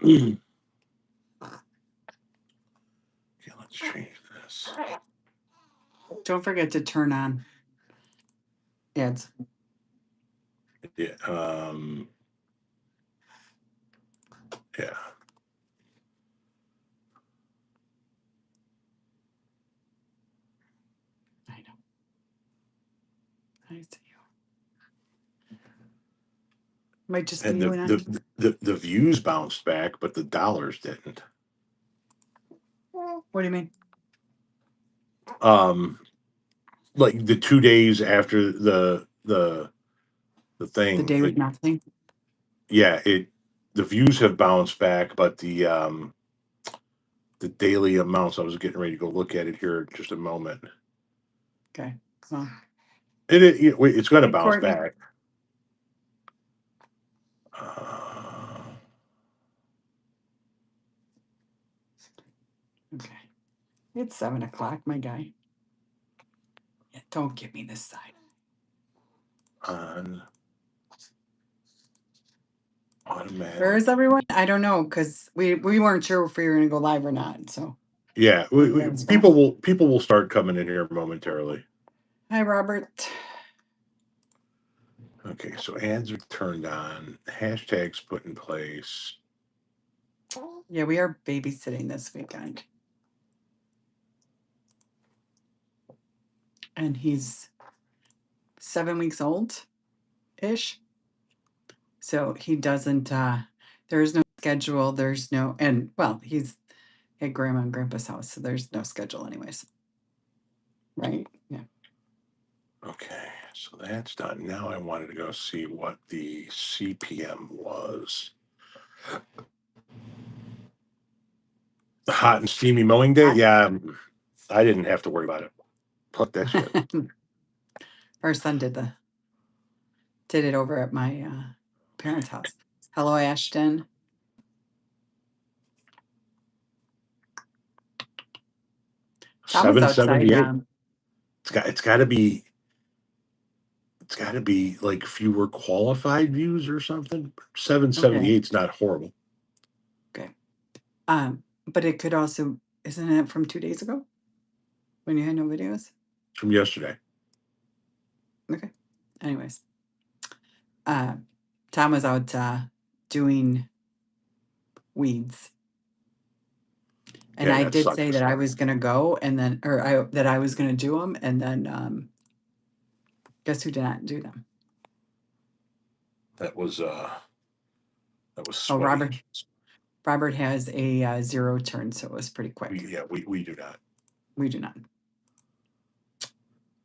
Okay, let's change this. Don't forget to turn on ads. Yeah. Yeah. I know. I see you. Might just be And you and I. the views bounced back, but the dollars didn't. What do you mean? Like the 2 days after the The thing, day with nothing. yeah, the views have bounced back, but the daily amounts. I was getting ready to go look at it here in just a moment. Okay. Well, It's going to hey, bounce Courtney. back. Uh, Okay. It's 7 o'clock, my guy. Yeah, don't give me this side. on automatic. Where is everyone? I don't know because we weren't sure if we were gonna go live or not. So Yeah, that's people will start coming in here momentarily. hi, Robert. Okay, so ads are turned on. Hashtags put in place. Yeah, we are babysitting this weekend, and he's 7 weeks old, ish. So he doesn't. There's no schedule. There's no, and well, he's at grandma and grandpa's house, so there's no schedule, anyways. Right? Yeah. Okay, so that's done. Now I wanted to go see what the CPM was. The hot and steamy mowing day? Yeah, I didn't have to worry about it. Fuck that shit. Our son did it over at my parents' house. Hello, Ashton. Tom was outside. 778. It's got to be. It's got to be like fewer qualified views or something. 778 is not horrible. Okay. But it could also, isn't it from 2 days ago when you had no videos? It's from yesterday. Okay. Anyways, Tom was out doing weeds. And Yeah, I that did sucks. say that I was going to go and then, that I was going to do them. And then, guess who did not do them? That was Oh, sweaty. Robert has a 0 turn, so it was pretty quick. We do not. We do not.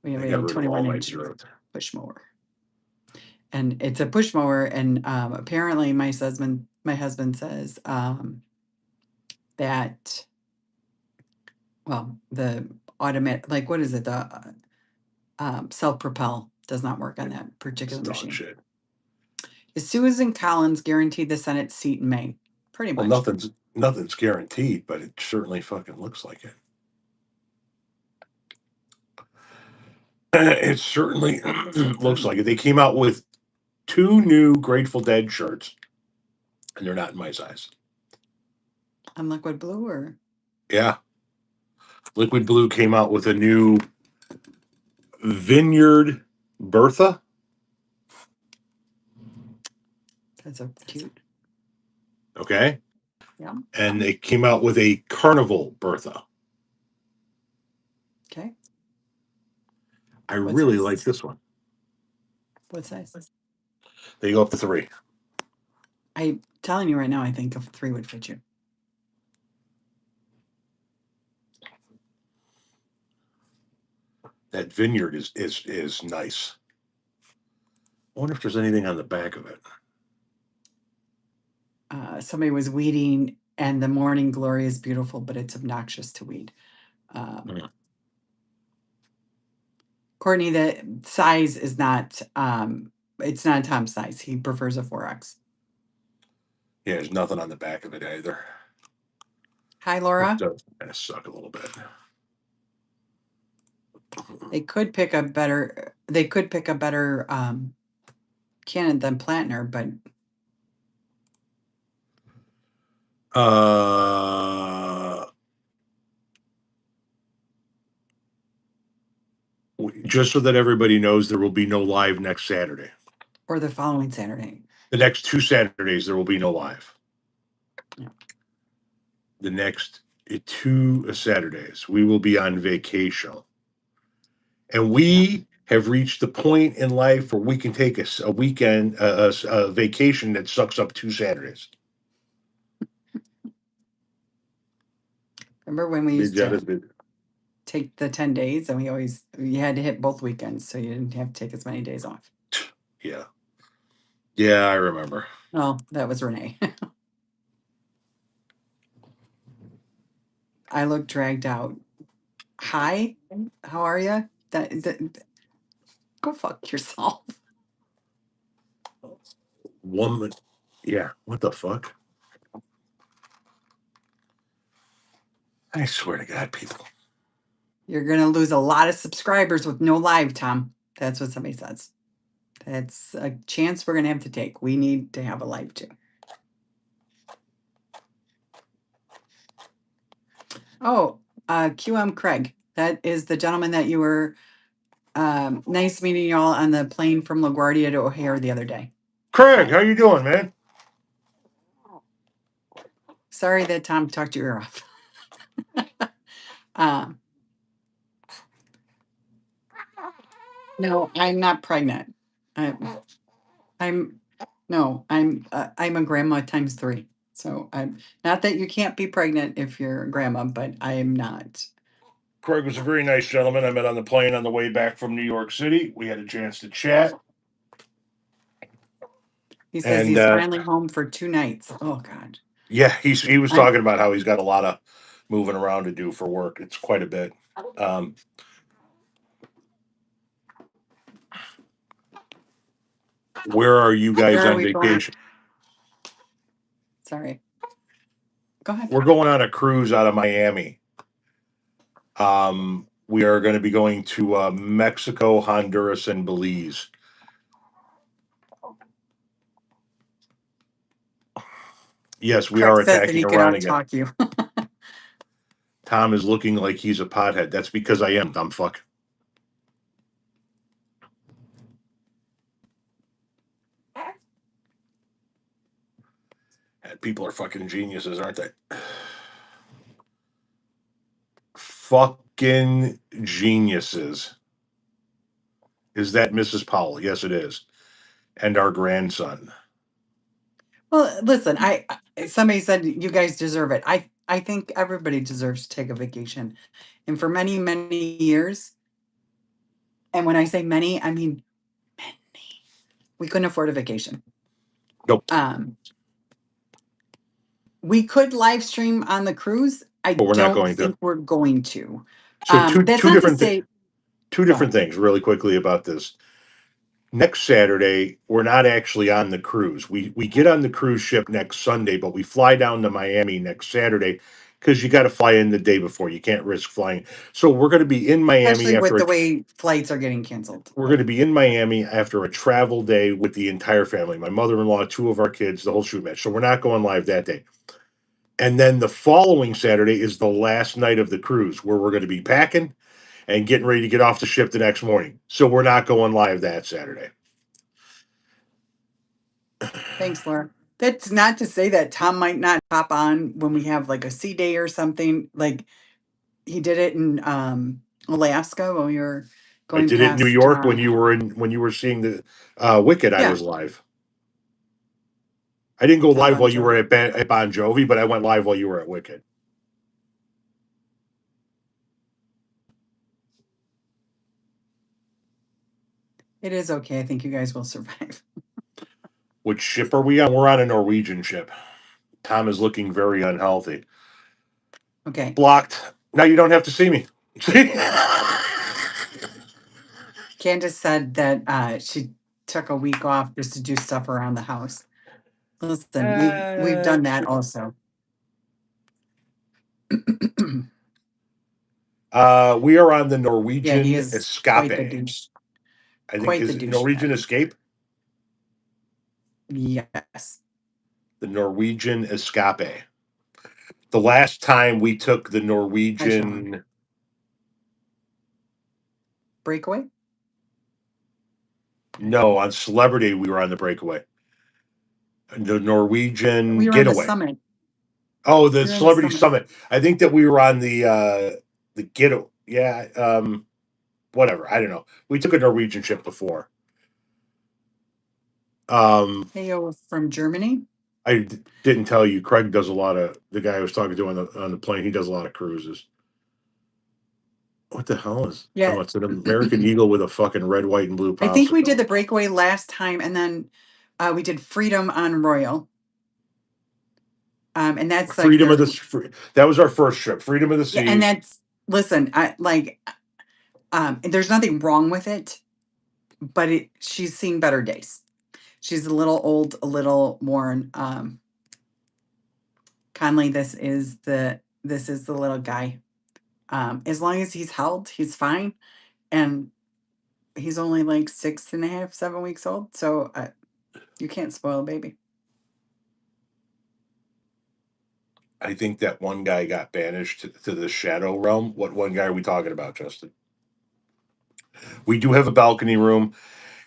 We have I got a rid of all my 21-inch zeros. push mower. And it's a push mower, and apparently my husband says that, well, the automatic, like, what is it? The self-propel does not work on that particular It's dog machine. shit. Is Susan Collins guaranteed the Senate seat in May? Pretty much. Well, nothing's guaranteed, but it certainly fucking looks like it. It certainly looks like it. They came out with 2 new Grateful Dead shirts, and they're not in my size. On Liquid Blue, or? Yeah. Liquid Blue came out with a new Vineyard Bertha. That's so cute. Okay. Yeah. And they came out with a Carnival Bertha. Okay. I really like this one. What size? They go up to 3. I'm telling you right now, I think a 3 would fit you. That Vineyard is nice. I wonder if there's anything on the back of it. Somebody was weeding, and the morning glory is beautiful, but it's obnoxious to weed. Courtney, the size is not, it's not Tom's size. He prefers a 4X. Yeah, there's nothing on the back of it either. Hi, Laura. It does kind of suck a little bit. They could pick a better Canon than Plantner, but Just so that everybody knows, there will be no live next Saturday. Or the following Saturday. The next 2 Saturdays, there will be no live. Yeah. The next 2 Saturdays, we will be on vacation. And we have reached the point in life where we can take a weekend, a vacation that sucks up 2 Saturdays. Remember when we used to take the 10 days and you had to hit both weekends, so you didn't have to take as many days off. Yeah. Yeah, I remember. Oh, that was Renee. I look dragged out. Hi, how are you? Go fuck yourself. Woman. Yeah, what the fuck? I swear to God, people. You're going to lose a lot of subscribers with no live, Tom. That's what somebody says. That's a chance we're going to have to take. We need to have a live too. Oh, QM Craig. That is the gentleman that you were nice meeting y'all on the plane from LaGuardia to O'Hare the other day. Craig, how you doing, man? Sorry that Tom talked your ear off. No, I'm not pregnant. I'm a grandma times 3. So I'm not that you can't be pregnant if you're a grandma, but I am not. Craig was a very nice gentleman. I met on the plane on the way back from New York City. We had a chance to chat. He says he's finally home for 2 nights. Oh God. Yeah, he was talking about how he's got a lot of moving around to do for work. It's quite a bit. Where are you guys on vacation? Sorry. Go ahead. We're going on a cruise out of Miami. We are going to be going to Mexico, Honduras, and Belize. Yes, we are attacking around again. You. Tom is looking like he's a pothead. That's because I am, dumb fuck. People are fucking geniuses, aren't they? Fucking geniuses. Is that Mrs. Powell? Yes, it is. And our grandson. Well, listen, somebody said you guys deserve it. I think everybody deserves to take a vacation. And for many, many years, and when I say many, I mean many, we couldn't afford a vacation. Nope. We could live stream on the cruise. But we're not going to. We're going to. So two different things really quickly about this. Next Saturday, we're not actually on the cruise. We get on the cruise ship next Sunday, but we fly down to Miami next Saturday because you got to fly in the day before. You can't risk flying. So we're going to be in Miami. Especially with the way flights are getting canceled. We're going to be in Miami after a travel day with the entire family. My mother-in-law, 2 of our kids, the whole shoot match. So we're not going live that day. And then the following Saturday is the last night of the cruise where we're going to be packing and getting ready to get off the ship the next morning. So we're not going live that Saturday. Thanks, Laura. That's not to say that Tom might not hop on when we have like a sea day or something. Like he did it in Alaska when we were going. I did it in New York when you were seeing the Wicked. Yeah. I was live. I didn't go live while you were at Bon Jovi, but I went live while you were at Wicked. It is okay. I think you guys will survive. Which ship are we on? We're on a Norwegian ship. Tom is looking very unhealthy. Okay. Blocked. Now you don't have to see me. Candace said that she took a week off just to do stuff around the house. Listen, we've done that also. We are on the Norwegian Escape. Quite the douche. I think is Norwegian Escape. Yes. The Norwegian Escape. The last time we took the Hi, Sean. Norwegian, Breakaway? no, on Celebrity, we were on the Breakaway. The Norwegian We were on the Getaway. summit. Oh, the We were on the Celebrity summit. Summit. I think that we were on the Getaway. Yeah, whatever. I don't know. We took a Norwegian ship before. Hey, yo, from Germany. Didn't tell you. Craig does a lot of the guy I was talking to on the plane. He does a lot of cruises. What the hell is? Yeah. Oh, it's an American Eagle with a fucking red, white, and blue. I think we did popsicle. the Breakaway last time, and then we did Freedom on Royal. And that's like Freedom of their the. That was our first trip. Freedom of the yeah, Seas. and that's listen, I like there's nothing wrong with it, but she's seen better days. She's a little old, a little worn. Conley, this is the little guy. As long as he's held, he's fine. And he's only like 6.5, 7 weeks old. So you can't spoil a baby. I think that one guy got banished to the Shadow Realm. What one guy are we talking about, Justin? We do have a balcony room.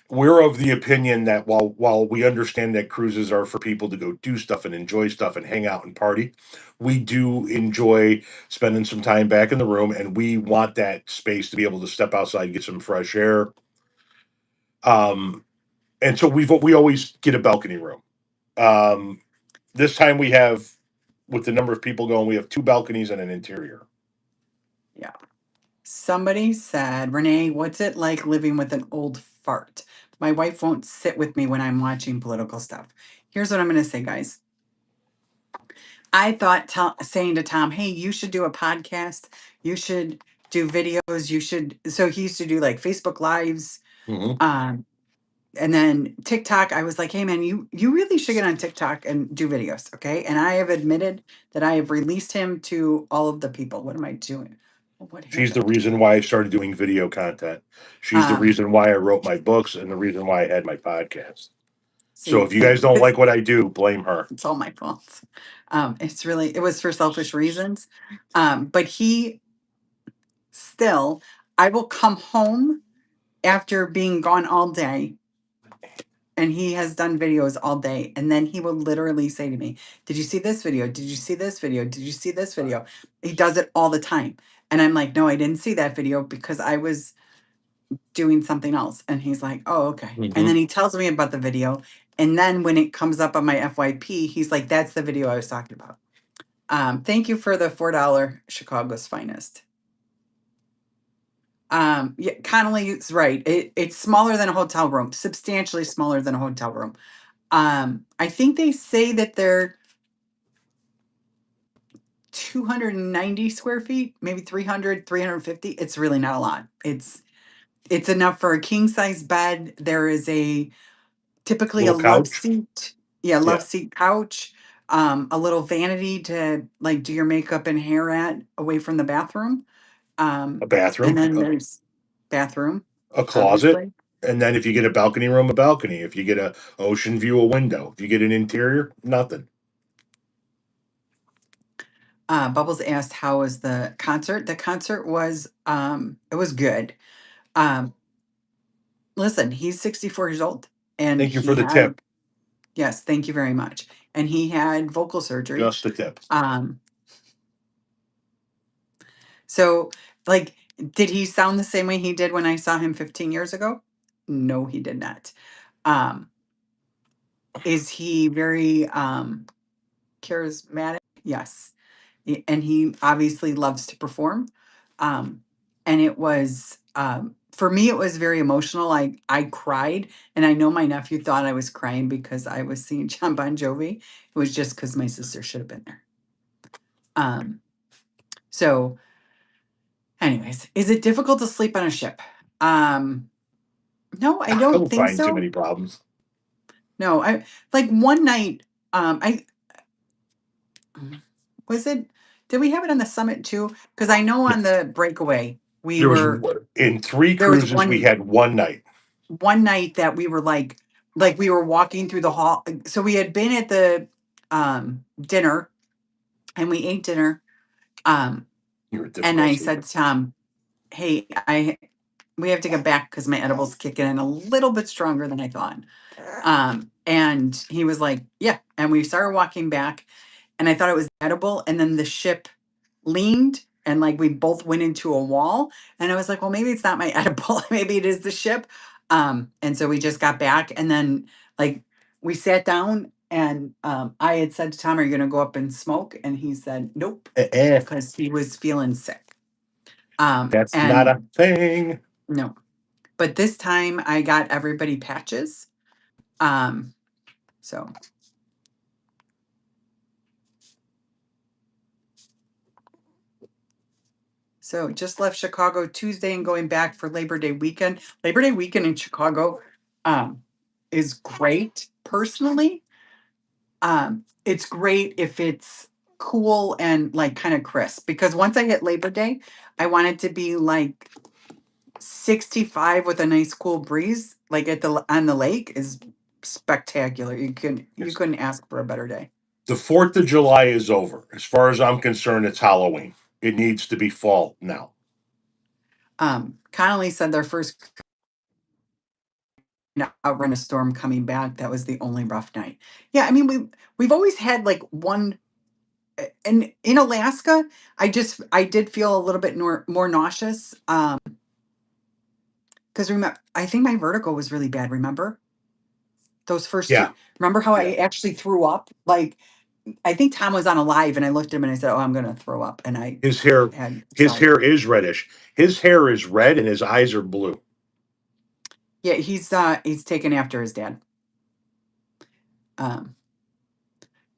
We're of the opinion that while we understand that cruises are for people to go do stuff and enjoy stuff and hang out and party, we do enjoy spending some time back in the room, and we want that space to be able to step outside and get some fresh air. And so we always get a balcony room. This time we have, with the number of people going, we have 2 balconies and an interior. Yeah. Somebody said, Renee, what's it like living with an old fart? My wife won't sit with me when I'm watching political stuff. Here's what I'm going to say, guys. I thought saying to Tom, hey, you should do a podcast. You should do videos. You should. So he used to do like Facebook Lives. Mm-hmm. And then TikTok, I was like, hey, man, you really should get on TikTok and do videos. Okay. And I have admitted that I have released him to all of the people. What am I doing? What She's the happened? reason why I started doing video content. She's the reason why I wrote my books and the reason why I had my podcast. So if you guys don't like what I do, blame her. It's all my fault. It was for selfish reasons. But he still, I will come home after being gone all day, and he has done videos all day. And then he will literally say to me, did you see this video? Did you see this video? Did you see this video? He does it all the time. And I'm like, no, I didn't see that video because I was doing something else. And he's like, oh, okay. Mhm. And then he tells me about the video. And then when it comes up on my FYP, he's like, that's the video I was talking about. Thank you for the $4 Chicago's finest. Yeah, Connolly is right. It's smaller than a hotel room, substantially smaller than a hotel room. I think they say that they're 290 square feet, maybe 300, 350. It's really not a lot. It's enough for a king size bed. There is typically a Little love couch. seat. Yeah, love Yeah. seat couch. A little vanity to like do your makeup and hair at away from the bathroom. A bathroom. And then there's bathroom, a closet. obviously. And then if you get a balcony room, a balcony. If you get a ocean view, a window. If you get an interior, nothing. Bubbles asked, how was the concert? The concert was it was good. Listen, he's 64 years old, and Thank you for the tip. Yes, thank you very much. And he had vocal surgery. Just the tip. So like, did he sound the same way he did when I saw him 15 years ago? No, he did not. Is he very charismatic? Yes. And he obviously loves to perform. And it was for me, it was very emotional. I cried, and I know my nephew thought I was crying because I was seeing John Bon Jovi. It was just because my sister should have been there. So anyways, is it difficult to sleep on a ship? No, I don't think find too so. many problems. No, I like one night. I was it. Did we have it on the summit too? Because I know on the Breakaway There was in 3 there was cruises we had one night. one night that we were like we were walking through the hall. So we had been at the dinner, and we ate dinner. Um, You're a and difficult I sleeper. said to Tom, "Hey, we have to get back because my edibles kicking in a little bit stronger than I thought." And he was like, "Yeah." And we started walking back, and I thought it was edible, and then the ship leaned, and like we both went into a wall, and I was like, "Well, maybe it's not my edible, maybe it is the ship." And so we just got back, and then like we sat down, and I had said to Tom, "Are you gonna go up and smoke?" And he said, "Nope," Eh, because he was feeling sick. that's not And a thing. no, but this time I got everybody patches. Um, so just left Chicago Tuesday and going back for Labor Day weekend. Labor Day weekend in Chicago um, is great personally. It's great if it's cool and like kind of crisp, because once I hit Labor Day, I want it to be like 65 with a nice cool breeze, like on the lake is spectacular. You Yes. couldn't ask for a better day. The 4th of July is over. As far as I'm concerned, it's Halloween. It needs to be fall now. Connolly said their first outrun a storm coming back. That was the only rough night. Yeah, I mean we've always had like one. And in Alaska, I did feel a little bit more nauseous. Because remember, I think my vertigo was really bad. Remember those first Yeah, two? Remember how I yeah. actually threw up? Like I think Tom was on a live, and I looked at him and I said, "Oh, I'm gonna throw up," and I His hair, had his felt. hair is reddish. His hair is red and his eyes are blue. Yeah, he's taken after his dad. Um,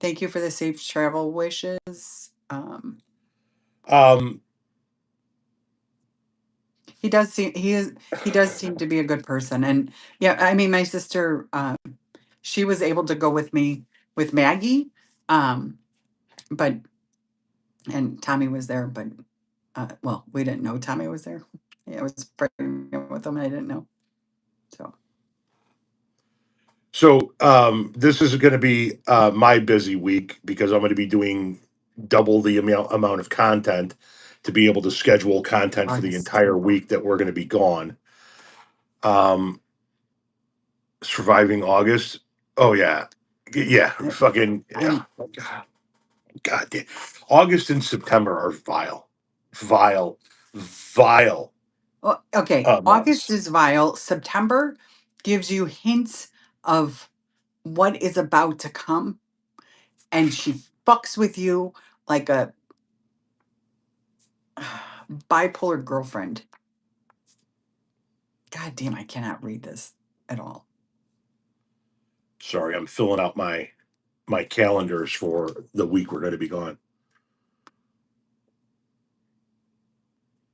thank you for the safe travel wishes. Um, He does seem to be a good person, and yeah, I mean, my sister, she was able to go with me with Maggie, um, but and Tommy was there, but well, we didn't know Tommy was there. Yeah, I was pregnant with him, and I didn't know. So this is going to be my busy week because I'm going to be doing double the amount of content to be able to schedule content for the August. entire week that we're going to be gone. Um, Surviving August. Oh yeah, yeah. Fucking yeah. I'm God damn. August and September are vile, vile, vile well, okay. August months. is vile. September gives you hints of what is about to come, and she fucks with you like a bipolar girlfriend. God damn, I cannot read this at all. Sorry, I'm filling out my calendars for the week we're going to be gone.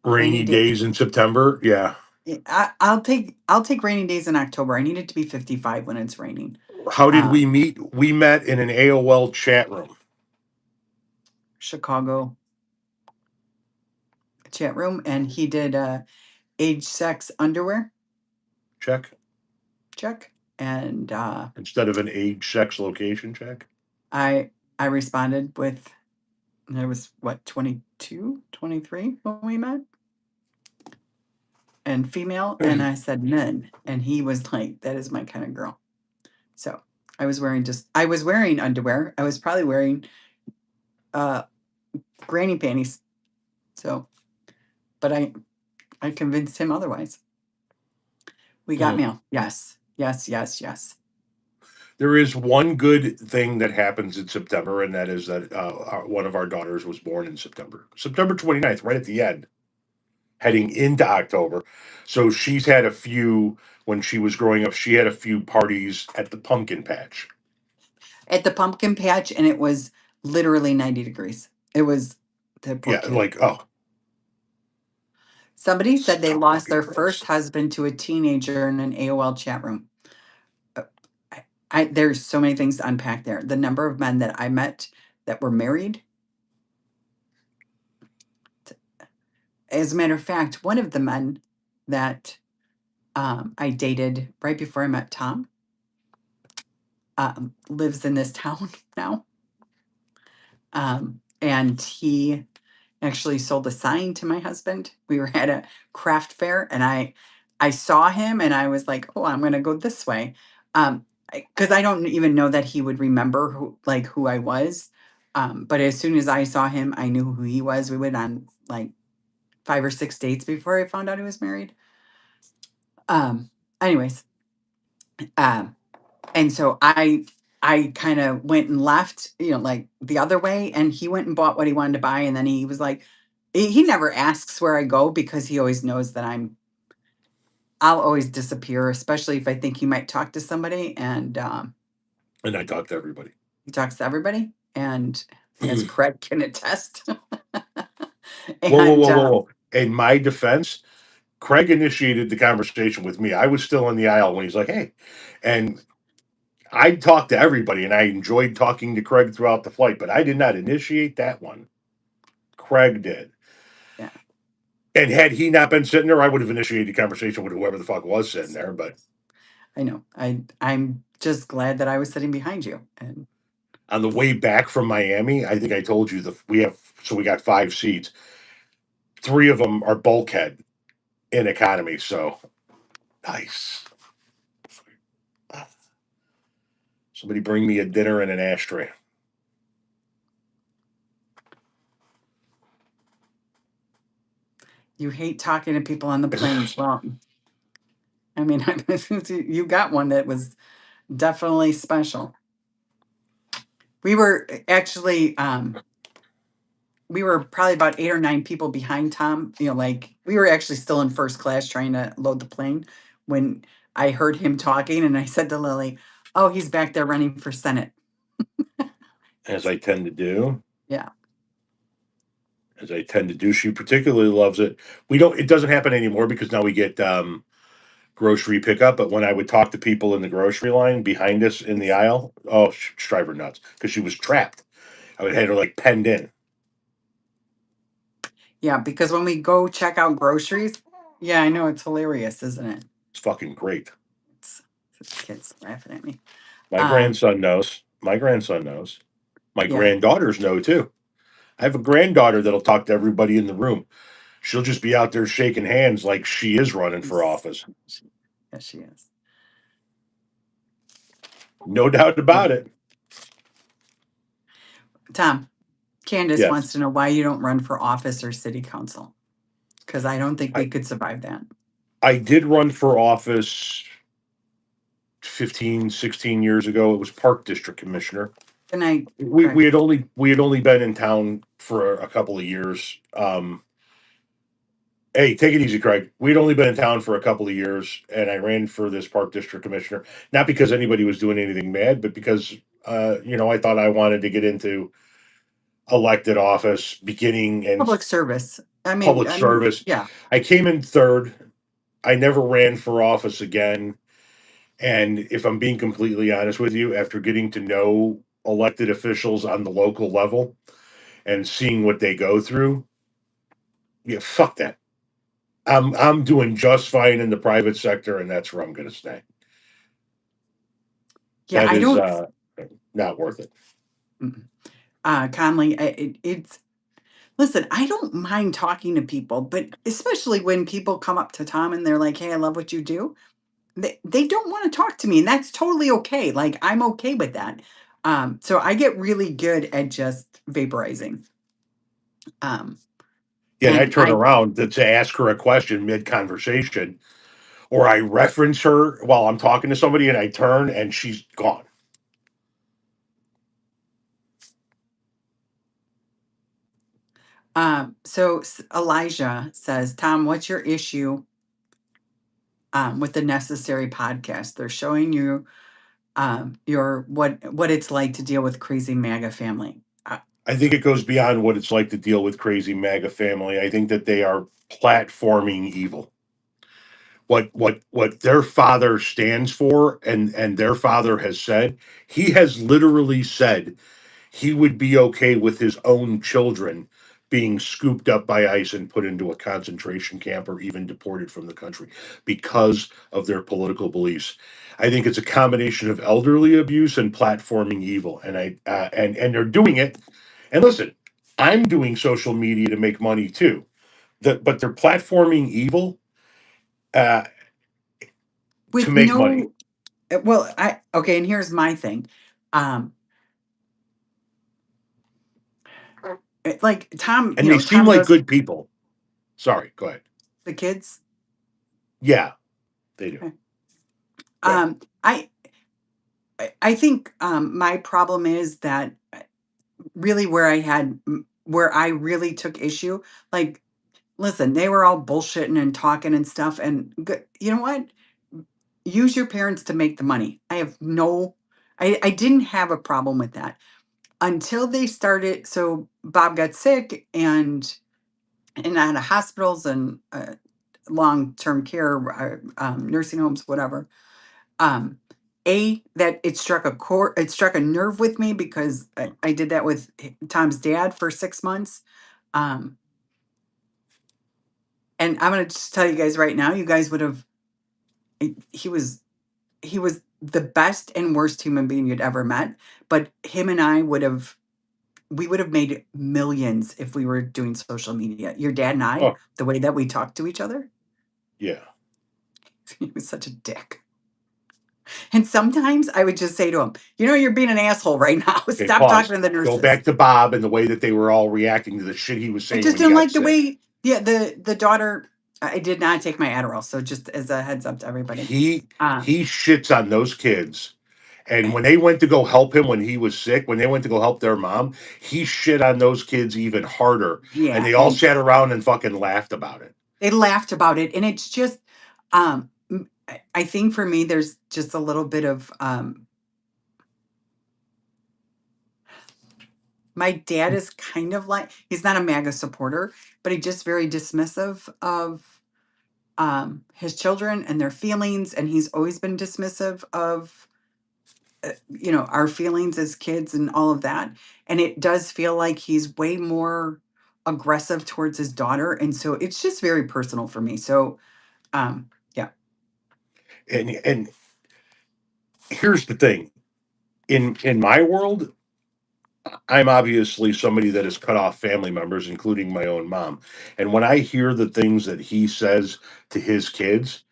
Rainy Rainy day. days in September. Yeah. Yeah, I'll take rainy days in October. I need it to be 55 when it's raining. How did Uh, we meet? We met in an AOL chat room. Chicago chat room, and he did age, sex, underwear Check check, and instead of an age, sex, location check. I responded with, I was what, 22, 23 when we met, and female, and I said men, and he was like, "That is my kind of girl." So I was wearing underwear. I was probably wearing uh granny panties. So, but I convinced him otherwise. We got Hmm. mail. Yes. Yes, yes, yes. There is one good thing that happens in September, and that is that one of our daughters was born in September, September 29th, right at the end, heading into October. So she's had a few, when she was growing up, she had a few parties at the pumpkin patch. At the pumpkin patch, and it was literally 90 degrees. It was the poor Yeah, kid. like, oh, Somebody said they so lost fucking their gross. first husband to a teenager in an AOL chat room. Uh, there's so many things to unpack there. The number of men that I met that were married. As a matter of fact, one of the men that I dated right before I met Tom lives in this town now. and he actually sold a sign to my husband. We were at a craft fair, and I saw him, and I was like, "Oh, I'm going to go this way," because I don't even know that he would remember who I was. But as soon as I saw him, I knew who he was. We went on like 5 or 6 dates before I found out he was married. Anyways, um, and so I kind of went and left, like the other way, and he went and bought what he wanted to buy, and then he was like, he never asks where I go because he always knows that I'll always disappear, especially if I think he might talk to somebody, and And I talk to everybody. he talks to everybody, and as Craig can attest. Whoa. In my defense, Craig initiated the conversation with me. I was still in the aisle when he's like, "Hey," and I talked to everybody, and I enjoyed talking to Craig throughout the flight, but I did not initiate that one. Craig did. Yeah. And had he not been sitting there, I would have initiated the conversation with whoever the fuck was sitting there. But I know. I'm just glad that I was sitting behind you. And on the way back from Miami, I think I told you we got 5 seats. 3 of them are bulkhead in economy, so nice. Somebody bring me a dinner and an ashtray. you hate talking to people on the planes. Well, I mean, you got one that was definitely special. We were actually, we were probably about 8 or 9 people behind Tom. Like we were actually still in first class trying to load the plane when I heard him talking, and I said to Lily, "Oh, he's back there running for Senate." As I tend to do. Yeah. As I tend to do. She particularly loves it. It doesn't happen anymore because now we get grocery pickup. But when I would talk to people in the grocery line behind us in the aisle, oh, drive her nuts because she was trapped. I would have her like penned in. Yeah, because when we go check out groceries, yeah, I know, it's hilarious, isn't it? It's fucking great. Kids laughing at me. My grandson knows. My grandson knows. My granddaughters know too. I have a granddaughter that'll talk to everybody in the room. She'll just be out there shaking hands like she is running for office. Yes, she is. No doubt about it. Tom, Candace Yes. wants to know why you don't run for office or city council. Because I don't think we could survive that. I did run for office 15, 16 years ago. It was Park District Commissioner. And we had only been in town for a couple of years. Hey, take it easy, Craig. We'd only been in town for a couple of years, and I ran for this Park District Commissioner, not because anybody was doing anything bad, but because I thought I wanted to get into elected office, beginning and public service. Public service. Yeah. I came in third. I never ran for office again. And if I'm being completely honest with you, after getting to know elected officials on the local level and seeing what they go through, yeah, fuck that. I'm doing just fine in the private sector, and that's where I'm going to stay. Yeah, that is not worth it. Conley, it's listen, I don't mind talking to people, but especially when people come up to Tom and they're like, "Hey, I love what you do." They don't want to talk to me, and that's totally okay. Like I'm okay with that. So I get really good at just vaporizing. Yeah, and I turn around to ask her a question mid-conversation, or I reference her while I'm talking to somebody, and I turn and she's gone. So Elijah says, Tom, what's your issue with the Necessary podcast? They're showing you what it's like to deal with crazy MAGA family. I think it goes beyond what it's like to deal with crazy MAGA family. I think that they are platforming evil. What their father stands for, and their father has said, he has literally said he would be okay with his own children being scooped up by ICE and put into a concentration camp or even deported from the country because of their political beliefs. I think it's a combination of elderly abuse and platforming evil, and and they're doing it. And listen, I'm doing social media to make money too. But they're platforming evil uh, to with make money. no well, I okay, and here's my thing. Um like Tom, And they seem Tom like does good people. Sorry, go ahead. the kids. Yeah, they do. Okay. Go ahead. Um I I think my problem is that really where I really took issue, like listen, they were all bullshitting and talking and stuff and you know what? Use your parents to make the money. I have no I didn't have a problem with that until they started. So Bob got sick and out of hospitals and long-term care, nursing homes, whatever. Um, that it struck a chord, it struck a nerve with me because I did that with Tom's dad for 6 months. Um, and I'm gonna just tell you guys right now, you guys would have. He was the best and worst human being you'd ever met. But him and I we would have made millions if we were doing social media. Your dad and I, Oh, the way that we talk to each other, yeah. he was such a dick. And sometimes I would just say to him, you're being an asshole right now. Okay, Stop pause. talking to the Go nurses. back to Bob and the way that they were all reacting to the shit he was I saying just when he didn't got like the sick. way, yeah, the daughter, I did not take my Adderall. So just as a heads up to everybody. He Um, he shits on those kids. And eh, when they went to go help him when he was sick, when they went to go help their mom, he shit on those kids even harder. And yeah. they all And sat around and fucking laughed about it. they laughed about it. And it's just, I think for me, there's just a little bit of, my dad is kind of like, he's not a MAGA supporter, but he's just very dismissive of his children and their feelings. And he's always been dismissive of, our feelings as kids and all of that. And it does feel like he's way more aggressive towards his daughter. And so it's just very personal for me. So, yeah. And here's the thing. In my world, I'm obviously somebody that has cut off family members, including my own mom. And when I hear the things that he says to his kids,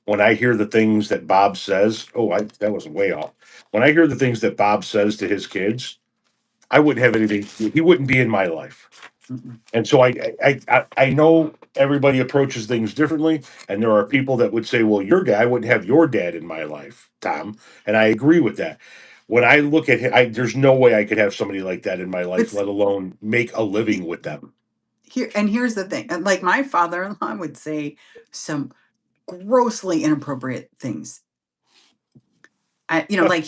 when I hear the things that Bob says, that was way off. When I hear the things that Bob says to his kids, I wouldn't have anything. He wouldn't be in my life. Mm-mm. And so I know everybody approaches things differently, and there are people that would say, "Well, your guy wouldn't have your dad in my life, Tom," and I agree with that. When I look at him, there's no way I could have somebody like that in my life, But let alone make a living with them. here's the thing. Like my father-in-law would say some grossly inappropriate things. Like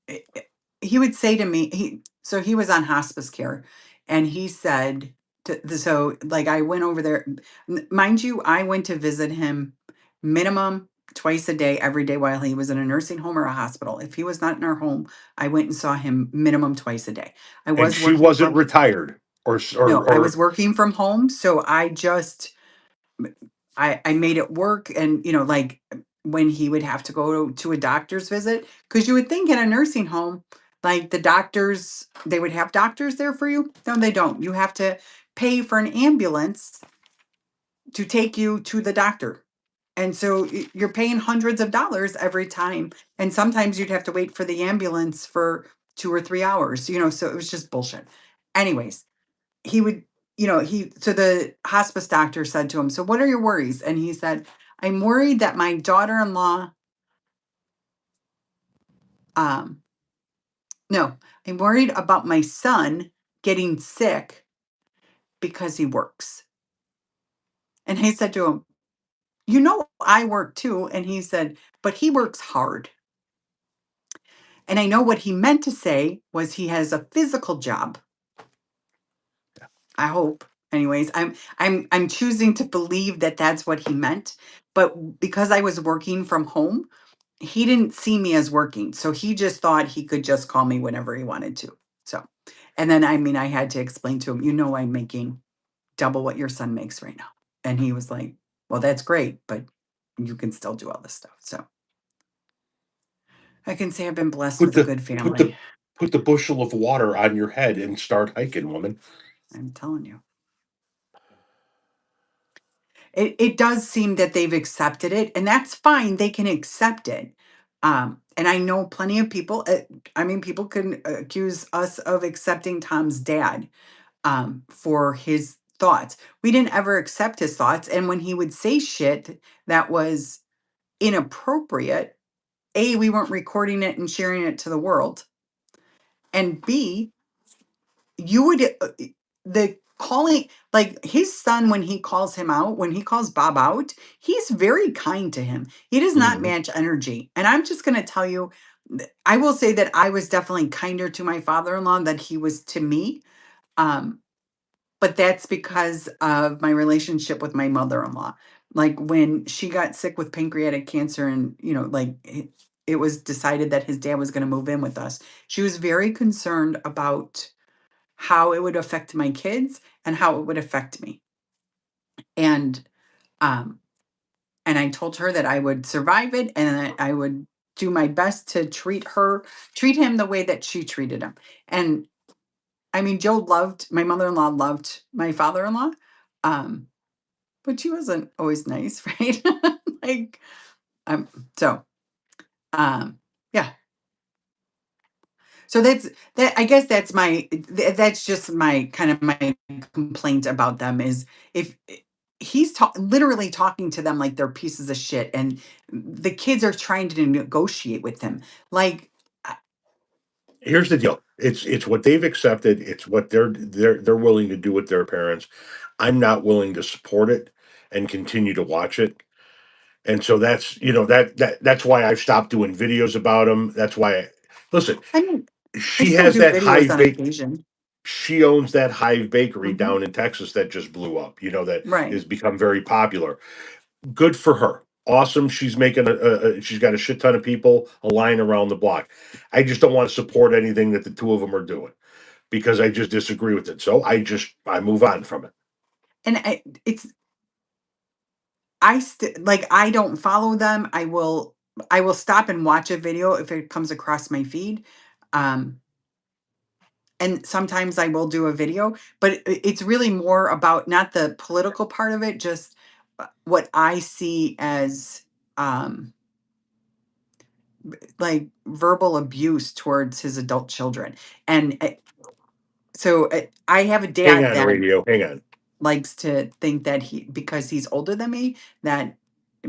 eh, eh, he would say to me, so he was on hospice care, and he said, so like I went over there, mind you, I went to visit him minimum twice a day, every day while he was in a nursing home or a hospital. If he was not in our home, I went and saw him minimum twice a day. I And was she working wasn't from retired, No, I was or working from home, so I just I made it work. And like when he would have to go to a doctor's visit, because you would think in a nursing home, like the doctors, they would have doctors there for you. No, they don't. You have to pay for an ambulance to take you to the doctor. And so you're paying hundreds of dollars every time. And sometimes you'd have to wait for the ambulance for 2 or 3 hours, so it was just bullshit. Anyways, he would, so the hospice doctor said to him, "So what are your worries?" And he said, "I'm worried that my daughter-in-law, um, no, I'm worried about my son getting sick because he works." And he said to him, I work too. And he said, "But he works hard." And I know what he meant to say was he has a physical job. I hope. Anyways, I'm choosing to believe that that's what he meant. But because I was working from home, he didn't see me as working. So he just thought he could just call me whenever he wanted to. So, and then I had to explain to him, I'm making double what your son makes right now. And he was like, "Well, that's great, but you can still do all this stuff." So I can say I've been blessed put with a the good put family. the put the bushel of water on your head and start hiking, woman. I'm telling you. It does seem that they've accepted it, and that's fine. They can accept it. And I know plenty of people. I mean, people can accuse us of accepting Tom's dad for his thoughts. We didn't ever accept his thoughts, and when he would say shit that was inappropriate, A, we weren't recording it and sharing it to the world, and B, you would the calling like his son when he calls him out, when he calls Bob out, he's very kind to him. He does not Mhm. match energy. And I'm just going to tell you, I will say that I was definitely kinder to my father-in-law than he was to me. Um, but that's because of my relationship with my mother-in-law. Like when she got sick with pancreatic cancer and, like it was decided that his dad was going to move in with us. She was very concerned about how it would affect my kids and how it would affect me. And um and I told her that I would survive it and that I would do my best to treat him the way that she treated him. And I mean, my mother-in-law loved my father-in-law. Um but she wasn't always nice, right? like um so um yeah. So that I guess that's just my kind of my complaint about them is if he's literally talking to them like they're pieces of shit and the kids are trying to negotiate with him. Like Here's the deal. It's what they've accepted. It's what they're willing to do with their parents. I'm not willing to support it and continue to watch it. And so that's that's why I've stopped doing videos about them. That's why listen, I mean, I she still has do that videos Hive on bake. occasion. She owns that Hive bakery Mhm. down in Texas that just blew up. That Right. has become very popular. Good for her. Awesome. She's making she's got a shit ton of people a line around the block. I just don't want to support anything that the two of them are doing because I just disagree with it. So I move on from it. And I don't follow them. I will stop and watch a video if it comes across my feed. Um and sometimes I will do a video, but it's really more about not the political part of it, just what I see as um, like verbal abuse towards his adult children. And I have a Hang dad on, that radio. Hang on. likes to think that because he's older than me, that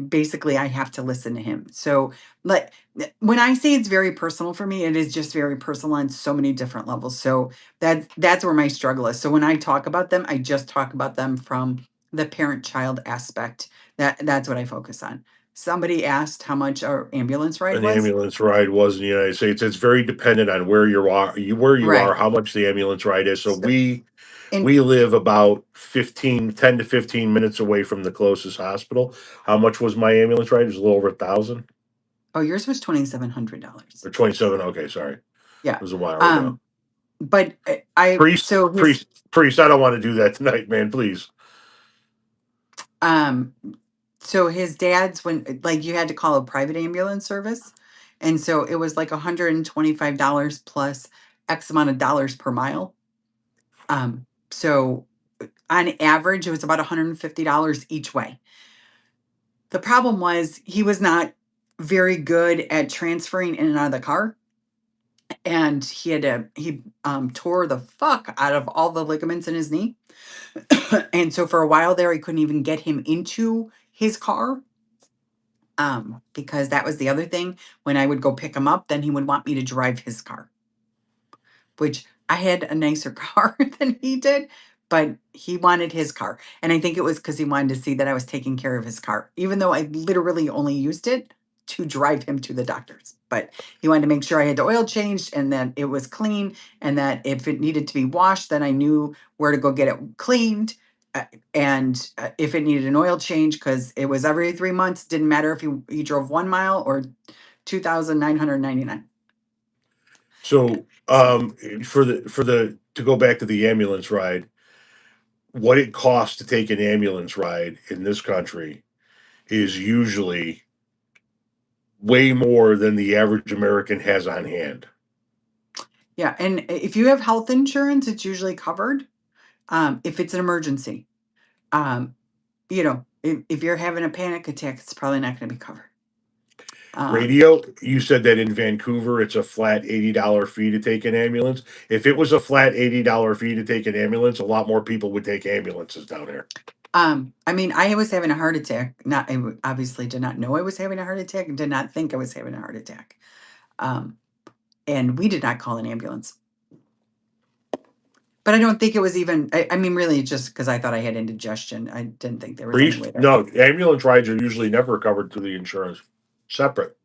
basically I have to listen to him. So, like, when I say it's very personal for me, it is just very personal on so many different levels. So that's where my struggle is. So when I talk about them, I just talk about them from the parent-child aspect. That's what I focus on. Somebody asked how much our ambulance ride An was. ambulance ride was in the United States. It's very dependent on where you are, Right. how much the ambulance ride is. So So, and we live about 10 to 15 minutes away from the closest hospital. How much was my ambulance ride? It was a little over 1,000 oh, yours was $2,700. or 27. Okay, sorry. It Yeah. was a while ago. Um, but I Priest, so his priest, priest. I don't want to do that tonight, man. Please. Um, so his dad's when like you had to call a private ambulance service. And so it was like $125 plus X amount of dollars per mile. So on average, it was about $150 each way. The problem was he was not very good at transferring in and out of the car. And he tore the fuck out of all the ligaments in his knee. And so for a while there, he couldn't even get him into his car. Because that was the other thing. When I would go pick him up, then he would want me to drive his car, which I had a nicer car than he did, but he wanted his car. And I think it was because he wanted to see that I was taking care of his car, even though I literally only used it to drive him to the doctor's. But he wanted to make sure I had the oil changed and that it was clean and that if it needed to be washed, then I knew where to go get it cleaned. And if it needed an oil change, because it was every 3 months, didn't matter if he drove 1 mile or 2,999. So, So for the to go back to the ambulance ride, what it costs to take an ambulance ride in this country is usually way more than the average American has on hand. yeah, and if you have health insurance, it's usually covered. If it's an emergency, you know, if you're having a panic attack, it's probably not going to be covered. Radio, you said that in Vancouver it's a flat $80 fee to take an ambulance. If it was a flat $80 fee to take an ambulance, a lot more people would take ambulances down here. I mean, I was having a heart attack. Obviously did not know I was having a heart attack and did not think I was having a heart attack. And we did not call an ambulance. But I don't think it was even, I mean, really just because I thought I had indigestion. I didn't think there was any way that. No, ambulance rides are usually never covered through the insurance. Separate.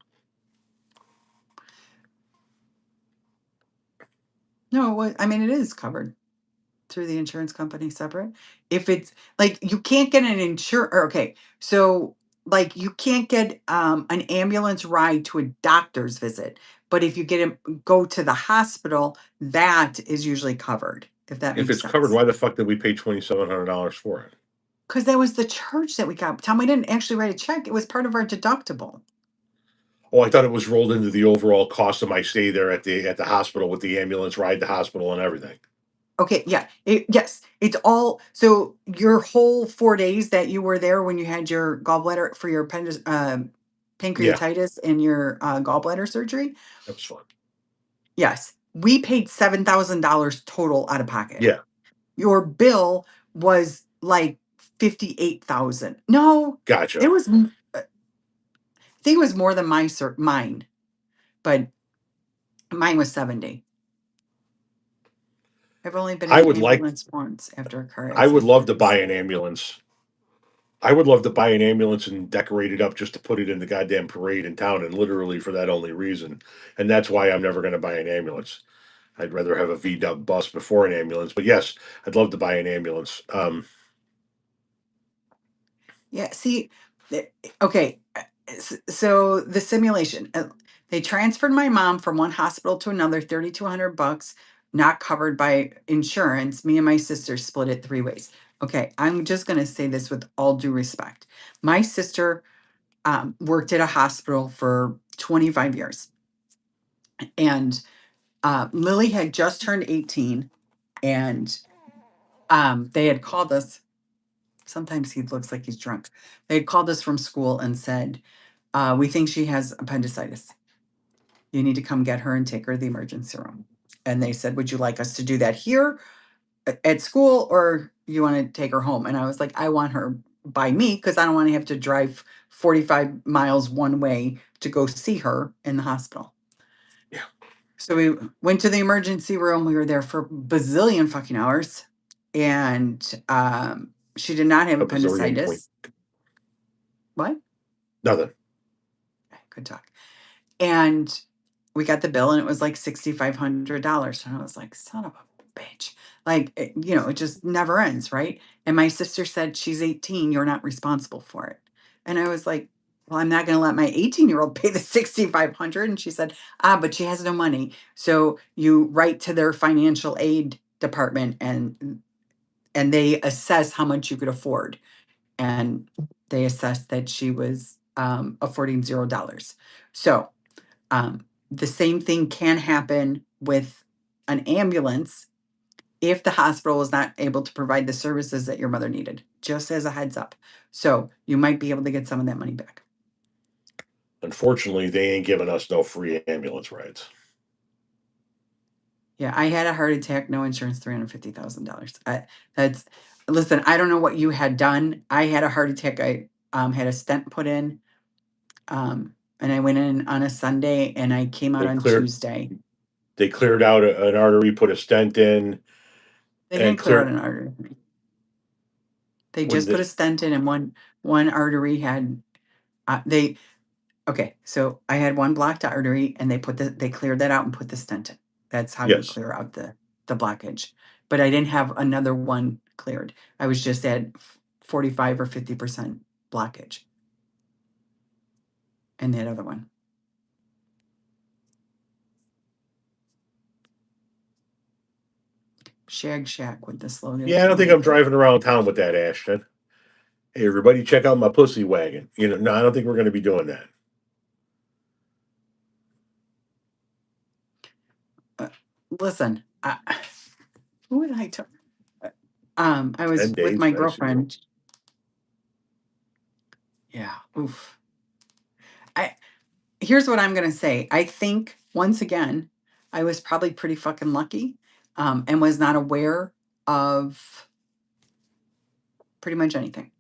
No, I mean, it is covered through the insurance company separate. If it's like you can't get okay, so like you can't get an ambulance ride to a doctor's visit, but if you go to the hospital, that is usually covered. If that If makes it's sense. covered, why the fuck did we pay $2,700 for it? Because that was the charge that we got. Tom, we didn't actually write a check. It was part of our deductible. Oh, I thought it was rolled into the overall cost of my stay there at the hospital with the ambulance ride to hospital and everything. Okay, yeah. Yes, it's all so your whole 4 days that you were there when you had your gallbladder for your pancreatitis and your gallbladder surgery. That was fun. Yes, we paid $7,000 total out of pocket. Yeah. Your bill was like 58,000. No, Gotcha. it was. I think it was more than mine, but mine was 70. I've only been in I an would like- ambulance once after a car accident. I would love to buy an ambulance. I would love to buy an ambulance and decorate it up just to put it in the goddamn parade in town, and literally for that only reason. And that's why I'm never going to buy an ambulance. I'd rather have a VW bus before an ambulance. But yes, I'd love to buy an ambulance. Yeah, see, okay, so the simulation, they transferred my mom from one hospital to another, $3,200, not covered by insurance. Me and my sister split it 3 ways. Okay, I'm just gonna say this with all due respect. My sister worked at a hospital for 25 years, and Lily had just turned 18, and they had called us. Sometimes he looks like he's drunk. They had called us from school and said, we think she has appendicitis. You need to come get her and take her to the emergency room. And they said, would you like us to do that here at school, or you want to take her home? And I was like, I want her by me because I don't want to have to drive 45 miles one way to go see her in the hospital. Yeah. So we went to the emergency room. We were there for bazillion fucking hours. And she did not have appendicitis. What? Nothing. Good talk. And we got the bill and it was like $6,500. And I was like, son of a bitch. Like, it just never ends, right? And my sister said, she's 18. You're not responsible for it. And I was like, well, I'm not going to let my 18-year-old pay the $6,500. And she said, but she has no money. So you write to their financial aid department and they assess how much you could afford. And they assessed that she was affording $0. So the same thing can happen with an ambulance if the hospital was not able to provide the services that your mother needed, just as a heads up. So you might be able to get some of that money back. Unfortunately, they ain't giving us no free ambulance rides. Yeah, I had a heart attack, no insurance, $350,000. Listen, I don't know what you had done. I had a heart attack. I had a stent put in. And I went in on a Sunday and I came out on Tuesday. They cleared out an artery, put a stent in. They didn't clear out an artery. They just put a stent in, and one artery had okay. So I had one blocked artery, and they cleared that out and put the stent in. That's how you clear out the blockage. But I didn't have another one cleared. I was just at 45 or 50% blockage. And that other one. Shag Shack with the slogan. Yeah, I don't think I'm driving around town with that, Ashton. Hey, everybody, check out my pussy wagon. No, I don't think we're going to be doing that. Listen, who would I talk? I was 10 with days. my Nice. girlfriend. Yeah. Oof. Here's what I'm gonna say. I think once again, I was probably pretty fucking lucky, and was not aware of pretty much anything.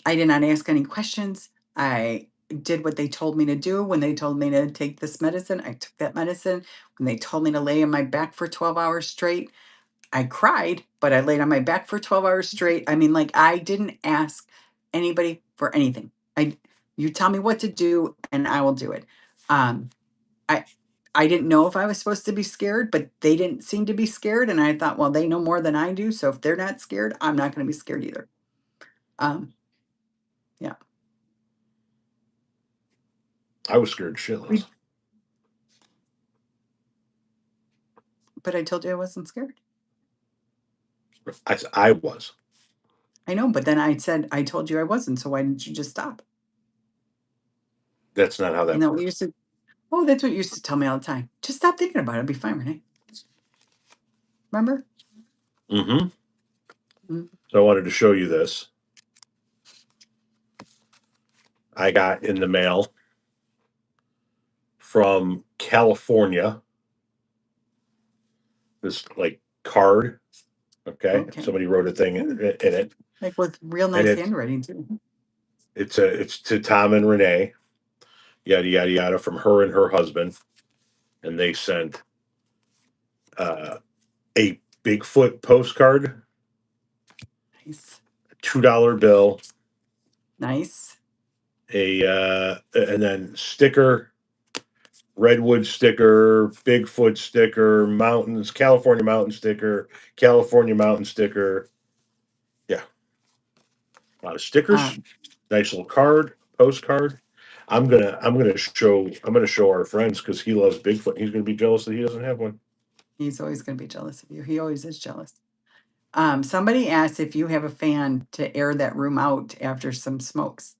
I did not ask any questions. I did what they told me to do. When they told me to take this medicine, I took that medicine. When they told me to lay on my back for 12 hours straight, I cried, but I laid on my back for 12 hours straight. I mean, like, I didn't ask anybody for anything. You tell me what to do and I will do it. Um, I I didn't know if I was supposed to be scared, but they didn't seem to be scared, and I thought, well, they know more than I do, so if they're not scared, I'm not going to be scared either. Um, yeah. I was scared shitless. But I told you I wasn't scared. I was. I know, but then I said I told you I wasn't, so why didn't you just stop? That's not how that And then we works. used to. Oh, that's what you used to tell me all the time. Just stop thinking about it. It'll be fine, Renee. Remember? Mm-hmm. Mm. So I wanted to show you this. I got in the mail from California this like card. Okay. Okay. Somebody wrote a thing in it. Like with real And nice handwriting too. it's to Tom and Renee, yada yada yada, from her and her husband. And they sent a Bigfoot postcard, Nice. $2 bill, Nice. and then sticker, redwood sticker, Bigfoot sticker, mountains, California mountain sticker, California mountain sticker. Yeah, a lot of stickers. Nice little card, postcard. I'm gonna show our friends because he loves Bigfoot. He's gonna be jealous that he doesn't have one. He's always going to be jealous of you. He always is jealous. Somebody asked if you have a fan to air that room out after some smokes.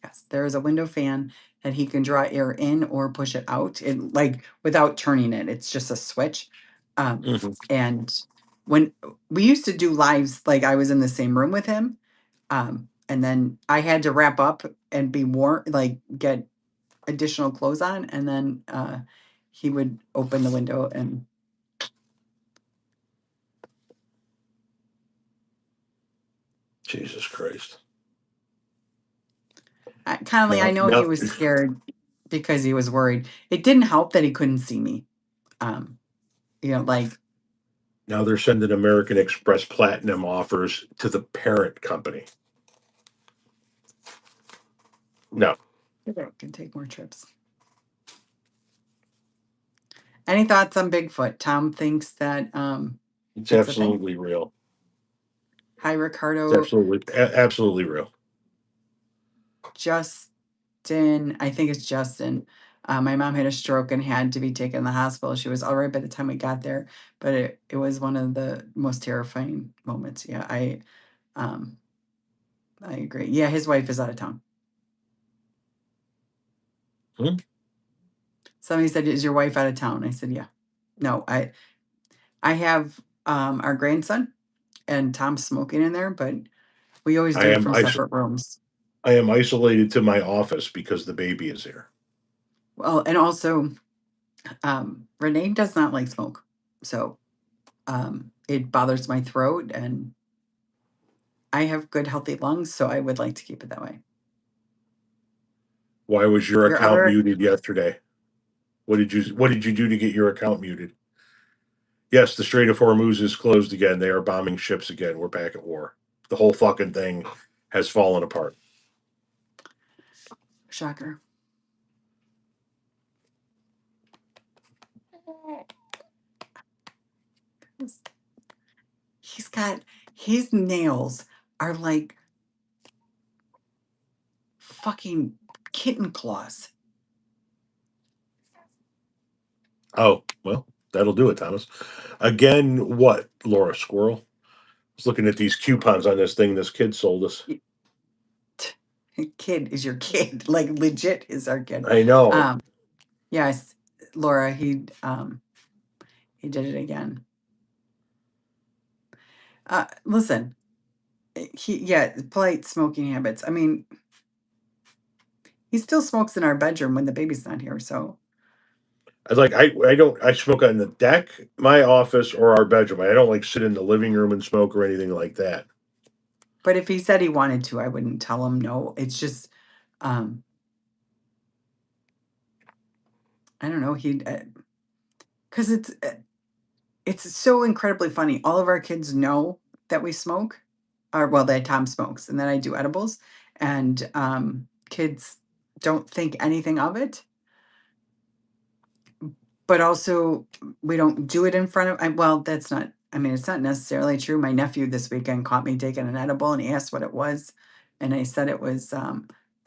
Yes, there is a window fan that he can draw air in or push it out, like without turning it. It's just a switch. Mhm. And when we used to do lives, like I was in the same room with him, and then I had to wrap up and be warm, like get additional clothes on, and then he would open the window and. Jesus Christ. Connolly, I know he Now, was scared because he was worried. It didn't help that he couldn't see me. Like now they're sending American Express Platinum offers to the parent company. No, I can take more trips. Any thoughts on Bigfoot? Tom thinks that it's a thing. absolutely real. Hi, It's Ricardo. absolutely real. Justin, I think it's Justin. My mom had a stroke and had to be taken to the hospital. She was all right by the time we got there, but it was one of the most terrifying moments. Yeah, I agree. Yeah, his wife is out of town. Somebody said, "Is your wife out of town?" I said, "Yeah." No, I have our grandson and Tom's smoking in there, but we always do it from separate rooms. I am isolated to my office because the baby is here. Well, and also, Renee does not like smoke, so it bothers my throat, and I have good, healthy lungs, so I would like to keep it that way. Why was your account muted yesterday? What did you do to get your account muted? Yes, the Strait of Hormuz is closed again. They are bombing ships again. We're back at war. The whole fucking thing has fallen apart. Shocker. His nails are like fucking kitten claws. Oh, well, that'll do it, Thomas. Again, what, Laura Squirrel? I was looking at these coupons on this thing this kid sold us. Kid is your kid. Like legit is our kid. I know. Yes, Laura, he did it again. Listen, polite smoking habits. I mean, he still smokes in our bedroom when the baby's not here. So, I don't I smoke on the deck, my office, or our bedroom. I don't like sit in the living room and smoke or anything like that. but if he said he wanted to, I wouldn't tell him no. It's just, um, I don't know. Because it's so incredibly funny. All of our kids know that we smoke, or well, that Tom smokes, and that I do edibles, and kids don't think anything of it. But also, we don't do it in front of. Well, that's not. I mean, it's not necessarily true. My nephew this weekend caught me taking an edible, and he asked what it was, and I said it was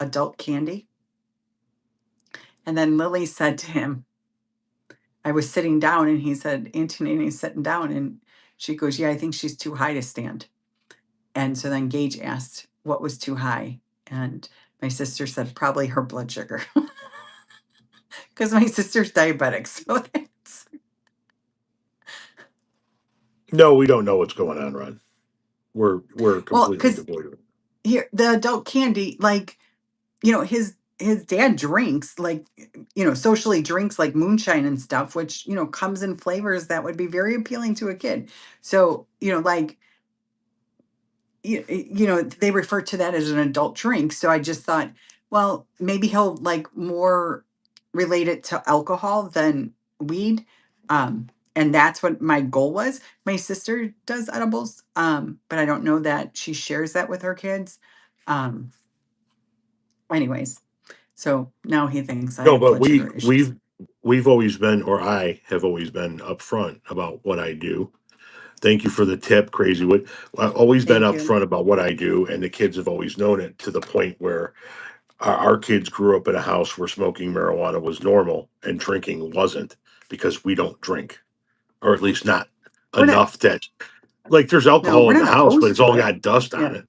adult candy. And then Lily said to him, I was sitting down, and he said, Antonini's sitting down, and she goes, "Yeah, I think she's too high to stand." And so then Gage asked what was too high. And my sister said probably her blood sugar. Because my sister's diabetic. So that's No, we don't know what's going on, Ron. We're well, completely because devoid of it. here the adult candy, like, his dad drinks like, socially drinks like moonshine and stuff, which, comes in flavors that would be very appealing to a kid. So, like they refer to that as an adult drink. So I just thought, well, maybe he'll like more relate it to alcohol than weed. And that's what my goal was. My sister does edibles, but I don't know that she shares that with her kids. Um, anyways, so now he thinks I No, have but blood sugar issues. we've always been, or I have always been upfront about what I do. Thank you for the tip, Crazy Wood. I've always been Thank you. upfront about what I do, and the kids have always known it, to the point where our kids grew up in a house where smoking marijuana was normal and drinking wasn't, because we don't drink, or at least not We're not, enough that, like, there's no, alcohol we're in the not house, but opposed it's to all it. got dust on Yeah. it.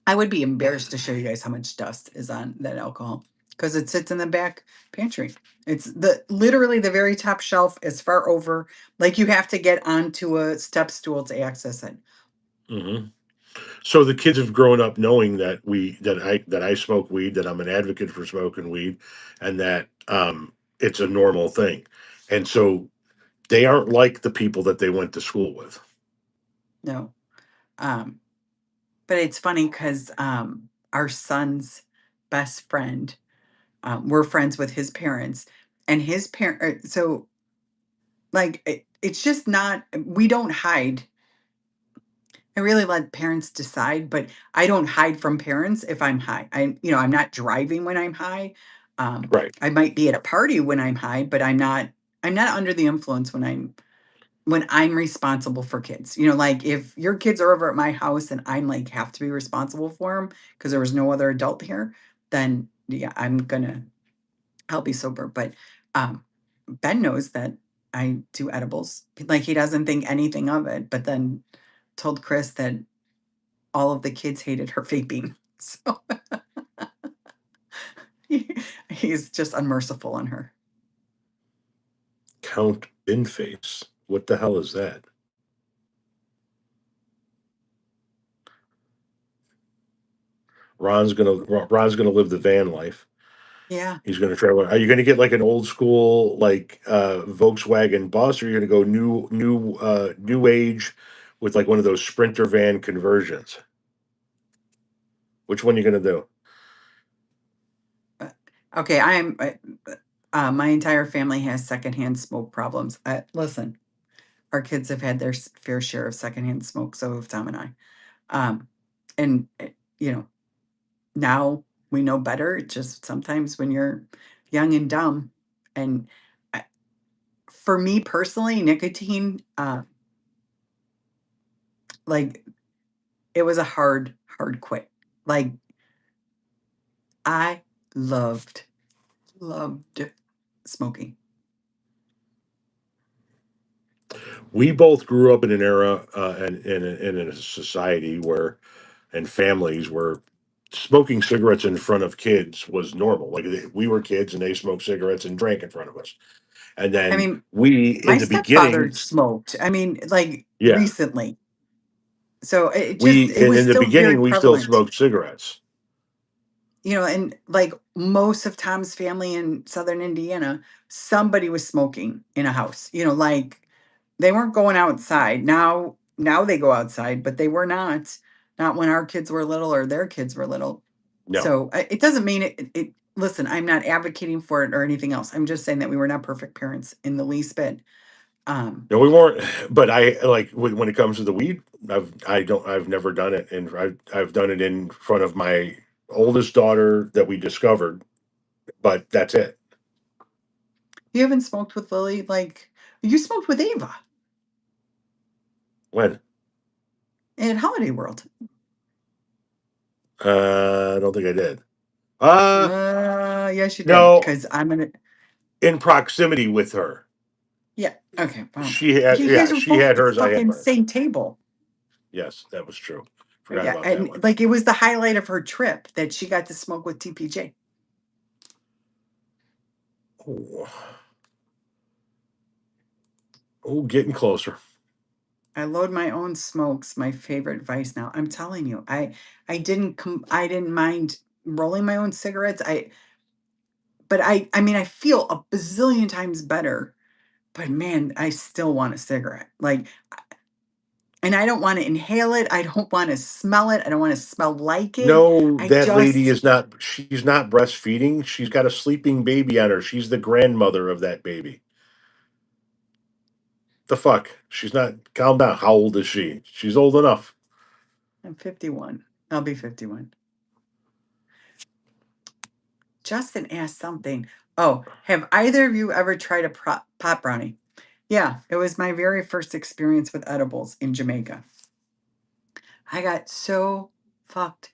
I would be embarrassed to show you guys how much dust is on that alcohol because it sits in the back pantry. It's literally the very top shelf is far over. Like you have to get onto a step stool to access it. Hmm. So the kids have grown up knowing that I smoke weed, that I'm an advocate for smoking weed, and that it's a normal thing, and so they aren't like the people that they went to school with. No. Um, but it's funny because our son's best friend, we're friends with his parents, and his parent. So like it's just not. We don't hide. I really let parents decide, but I don't hide from parents if I'm high. I'm not driving when I'm high. Right. I might be at a party when I'm high, but I'm not under the influence when I'm responsible for kids. Like if your kids are over at my house and I'm like have to be responsible for them because there was no other adult here, then yeah, I'll be sober. But um Ben knows that I do edibles. Like he doesn't think anything of it, but then told Chris that all of the kids hated her vaping. So he's just unmerciful on her. Count Binface. What the hell is that? Ron's gonna live the van life. Yeah. He's gonna travel. Are you gonna get like an old school like Volkswagen bus, or are you gonna go new age with like one of those Sprinter van conversions? Which one are you gonna do? Uh, Okay. My entire family has secondhand smoke problems. Listen, our kids have had their fair share of secondhand smoke. So have Tom and I. And, now we know better. It's just sometimes when you're young and dumb. And I, for me personally, nicotine, like it was a hard quit. Like I loved, loved smoking. We both grew up in an era and in a society where, and families where smoking cigarettes in front of kids was normal. Like we were kids and they smoked cigarettes and drank in front of us. And I then mean, we, my in the stepfather beginning, smoked. I mean, like yeah, recently. So we, it was in the still very beginning, we still prevalent. smoked cigarettes. And like most of Tom's family in Southern Indiana, somebody was smoking in a house. Like they weren't going outside. Now they go outside, but they were not when our kids were little or their kids were little. No, So it doesn't mean it. Listen, I'm not advocating for it or anything else. I'm just saying that we were not perfect parents in the least bit. no, we weren't. But I like when it comes to the weed, I've never done it. And I've done it in front of my oldest daughter that we discovered, but that's it. You haven't smoked with Lily, like you smoked with Ava When? at Holiday World. I don't think I did. Uh, Yes, you did. no, Because I'm gonna. in proximity with her. Yeah. Okay. Well, She had, you guys yeah, were she both at had the hers. I had fucking mine. same table. Yes, that was true. Forgot Yeah, about that and one. like it was the highlight of her trip that she got to smoke with TPJ. Oh, oh, getting closer. I load my own smokes, my favorite vice now. I'm telling you, I didn't mind rolling my own cigarettes. But I mean I feel a bazillion times better, but man, I still want a cigarette. Like, and I don't want to inhale it. I don't want to smell it. I don't want to smell like it. No, I that lady just is not. She's not breastfeeding. She's got a sleeping baby on her. She's the grandmother of that baby. The fuck? She's not. Calm down. How old is she? She's old enough. I'm 51. I'll be 51. Justin asked something. Oh, have either of you ever tried a pot brownie? Yeah, it was my very first experience with edibles in Jamaica. I got so fucked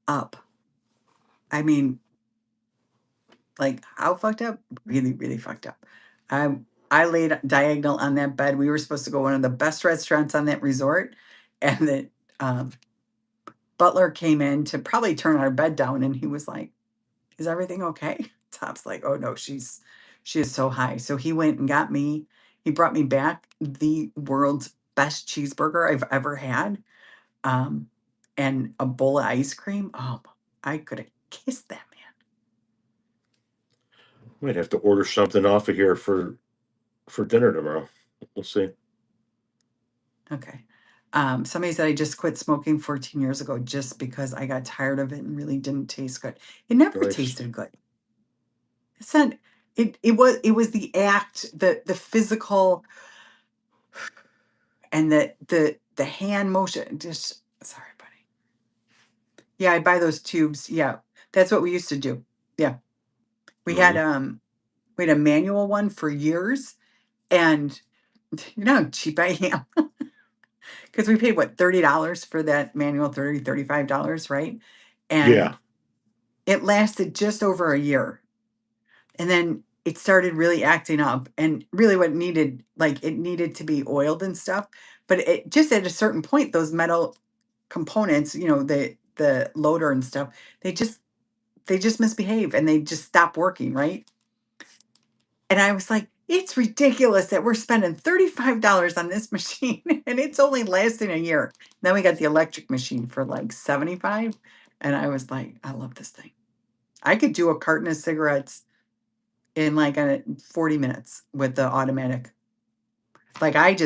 up. I mean, like how fucked up? Really, really fucked up. I laid diagonal on that bed. We were supposed to go to one of the best restaurants on that resort, and the um, butler came in to probably turn our bed down, and he was like, "Is everything okay?" Top's like, "Oh no, she is so high." So he went and got me. He brought me back the world's best cheeseburger I've ever had, um, and a bowl of ice cream. Oh, I could have kissed that Might have to order something off of here for dinner tomorrow. We'll see. man. Okay. Somebody said I just quit smoking 14 years ago just because I got tired of it and really didn't taste good. It never Nice. tasted good. It's not. It was the act, the physical, and the hand motion. Just sorry, buddy. Yeah, I buy those tubes. Yeah, that's what we used to do. Yeah, we had Hmm. um we had a manual one for years, and you know how cheap I am because we paid what $30 for that manual, $35, right? Yeah. And it lasted just over a year, and then it started really acting up, and really what needed like it needed to be oiled and stuff, but it just at a certain point those metal components, the loader and stuff, they just misbehave and they just stop working, right? And I was like, it's ridiculous that we're spending $35 on this machine and it's only lasting a year. Then we got the electric machine for like 75, and I was like, I love this thing. I could do a carton of cigarettes in like 40 minutes with the automatic. Like I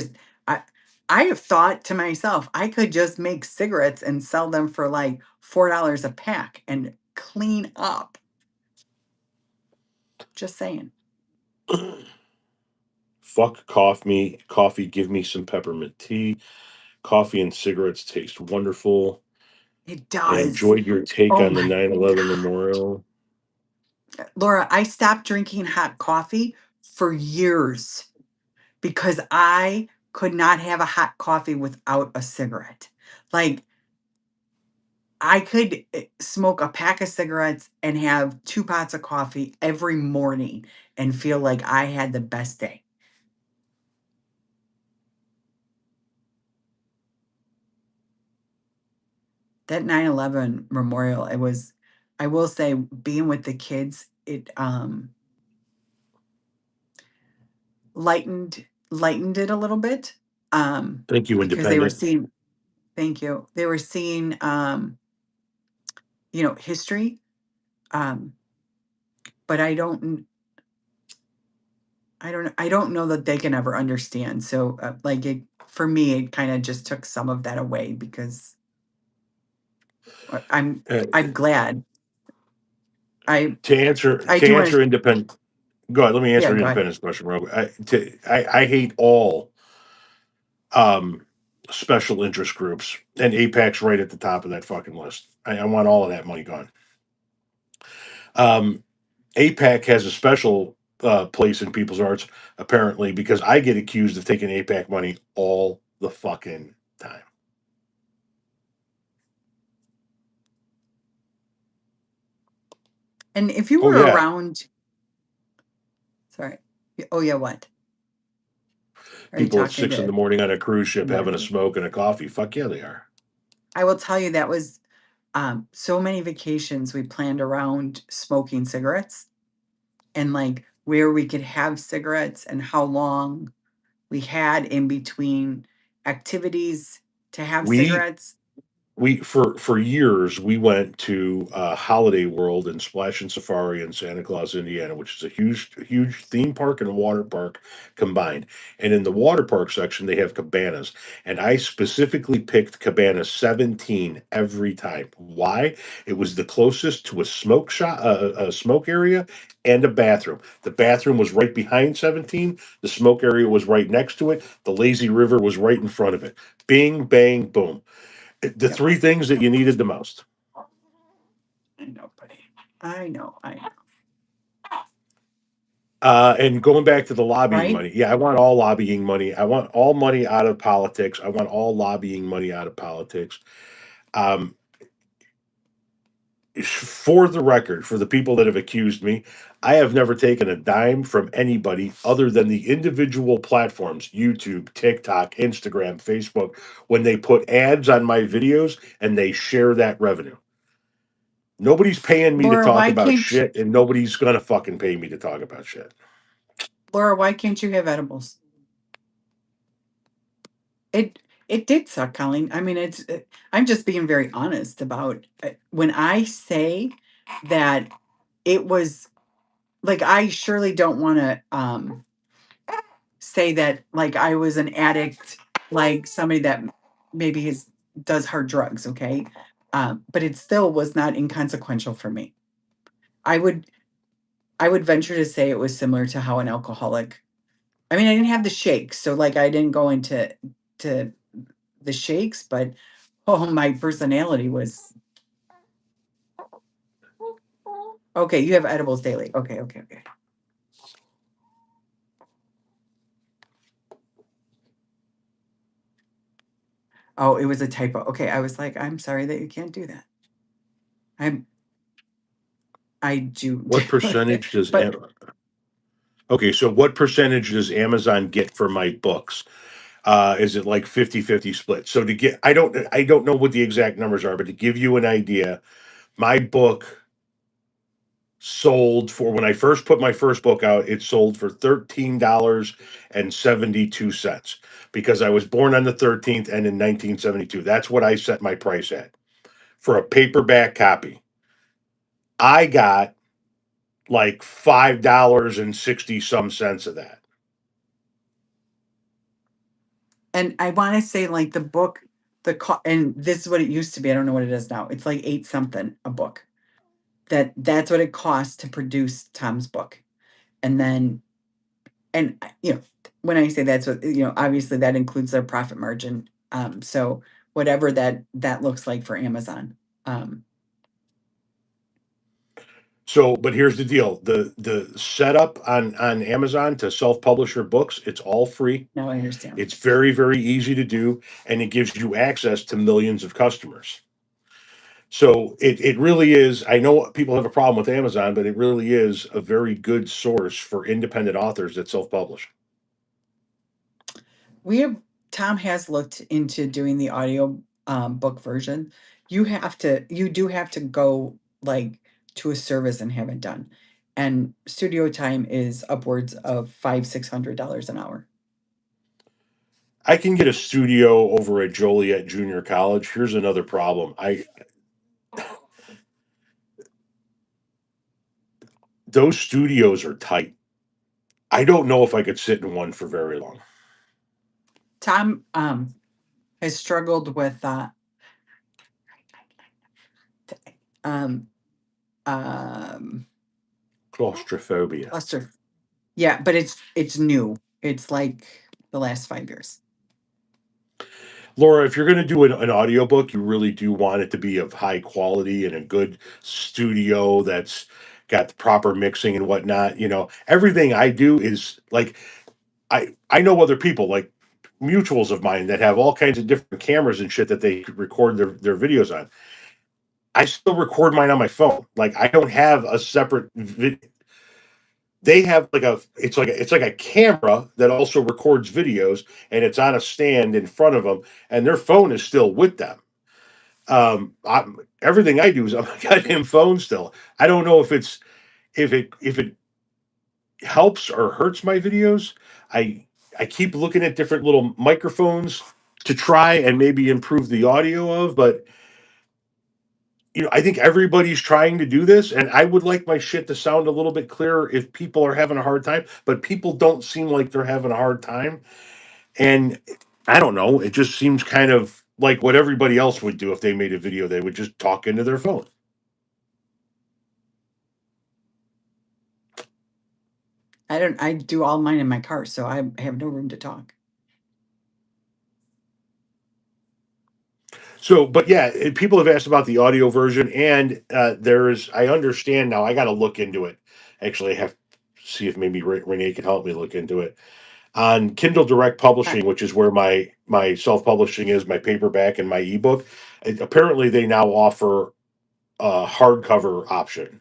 I have thought to myself, I could just make cigarettes and sell them for like $4 a pack and clean up. Just saying. Fuck coffee. Coffee. Give me some peppermint tea. Coffee and cigarettes taste wonderful. It I does. enjoyed your take Oh on the my 9/11 God. memorial. Laura, I stopped drinking hot coffee for years because I could not have a hot coffee without a cigarette. Like I could smoke a pack of cigarettes and have 2 pots of coffee every morning and feel like I had the best day. that 9/11 memorial, I will say, being with the kids, it lightened it a little bit, Thank you, because they were Independent. seeing thank you. They were seeing, history, um, but I don't know that they can ever understand. So, like, for me, it kinda just took some of that away because I'm Uh, glad. I I to do wanna answer Independent. Go ahead. Let me yeah, answer go ahead. Independent's question, real quick. I hate all um, special interest groups, and APAC's right at the top of that fucking list. I want all of that money gone. APAC has a special place in people's hearts, apparently, because I get accused of taking APAC money all the fucking time. And if you Oh were yeah, around sorry. Oh, yeah, what? Are you people at talking 6 in the to morning on a cruise ship having a somebody? smoke and a coffee. Fuck yeah, they are. I will tell you that was, so many vacations we planned around smoking cigarettes and, like, where we could have cigarettes and how long we had in between activities to have We cigarettes. for years we went to Holiday World and Splash and Safari in Santa Claus, Indiana, which is a huge theme park and a water park combined. And in the water park section, they have cabanas, and I specifically picked Cabana 17 every time. Why? It was the closest to a smoke shop, a smoke area, and a bathroom. The bathroom was right behind 17. The smoke area was right next to it. The lazy river was right in front of it. Bing, bang, boom, the Yep. three things that you needed the most. I know, buddy. I know. And going back to the lobbying Right? money, yeah, I want all lobbying money. I want all money out of politics. I want all lobbying money out of politics. Um, for the record, for the people that have accused me, I have never taken a dime from anybody other than the individual platforms, YouTube, TikTok, Instagram, Facebook, when they put ads on my videos and they share that revenue. Nobody's paying me to Laura, talk why about can't shit, and nobody's gonna fucking pay me to talk about shit. you have edibles? It did suck, Colleen. I mean, I'm just being very honest about when I say that it was like I surely don't want to say that like I was an addict, like somebody that maybe does hard drugs, okay? But it still was not inconsequential for me. I would venture to say it was similar to how an alcoholic. I mean, I didn't have the shakes, so like I didn't go into to the shakes, but oh, my personality was okay. You have edibles daily. Okay, okay, okay. Oh, it was a typo. Okay, I was like, I'm sorry that you can't do that. I'm I do, What percentage does but okay, so what percentage does Amazon get for my books? Is it like 50-50 split? So to get I don't know what the exact numbers are, but to give you an idea, my book sold for when I first put my first book out, it sold for $13.72 because I was born on the 13th and in 1972. That's what I set my price at for a paperback copy. I got like $5 and 60 some cents of that. and I want to say like the book, and this is what it used to be. I don't know what it is now. It's like 8 something a book. That's what it costs to produce Tom's book. And then and when I say that's what obviously that includes their profit margin. So whatever that looks like for Amazon. Um, So, but here's the deal: the setup on Amazon to self publish your books, it's all free. Now I understand. It's very easy to do, and it gives you access to millions of customers. So it really is. I know people have a problem with Amazon, but it really is a very good source for independent authors that self publish. We have Tom has looked into doing the audio book version. you do have to go like to a service and have it done. And studio time is upwards of $500-$600 an hour. I can get a studio over at Joliet Junior College. Here's another problem. Those studios are tight. I don't know if I could sit in one for very long. Tom has struggled with um Claustrophobia. cluster. Yeah, but it's new. It's like the last 5 years. Laura, if you're going to do an audiobook, you really do want it to be of high quality and a good studio that's got the proper mixing and whatnot. You know, everything I do is like I know other people like mutuals of mine that have all kinds of different cameras and shit that they could record their videos on. I still record mine on my phone. Like I don't have a separate they have like it's like a camera that also records videos and it's on a stand in front of them and their phone is still with them. Everything I do is on my goddamn phone still. I don't know if it helps or hurts my videos. I keep looking at different little microphones to try and maybe improve the audio of, but you know, I think everybody's trying to do this, and I would like my shit to sound a little bit clearer if people are having a hard time, but people don't seem like they're having a hard time. And I don't know, it just seems kind of like what everybody else would do if they made a video, they would just talk into their phone. I do all mine in my car, so I have no room to talk. So, but yeah, people have asked about the audio version, and I understand now. I got to look into it. Actually, I have to see if maybe Renee can help me look into it on Kindle Direct Publishing, which is where my self publishing is, my paperback and my ebook. Apparently, they now offer a hardcover option.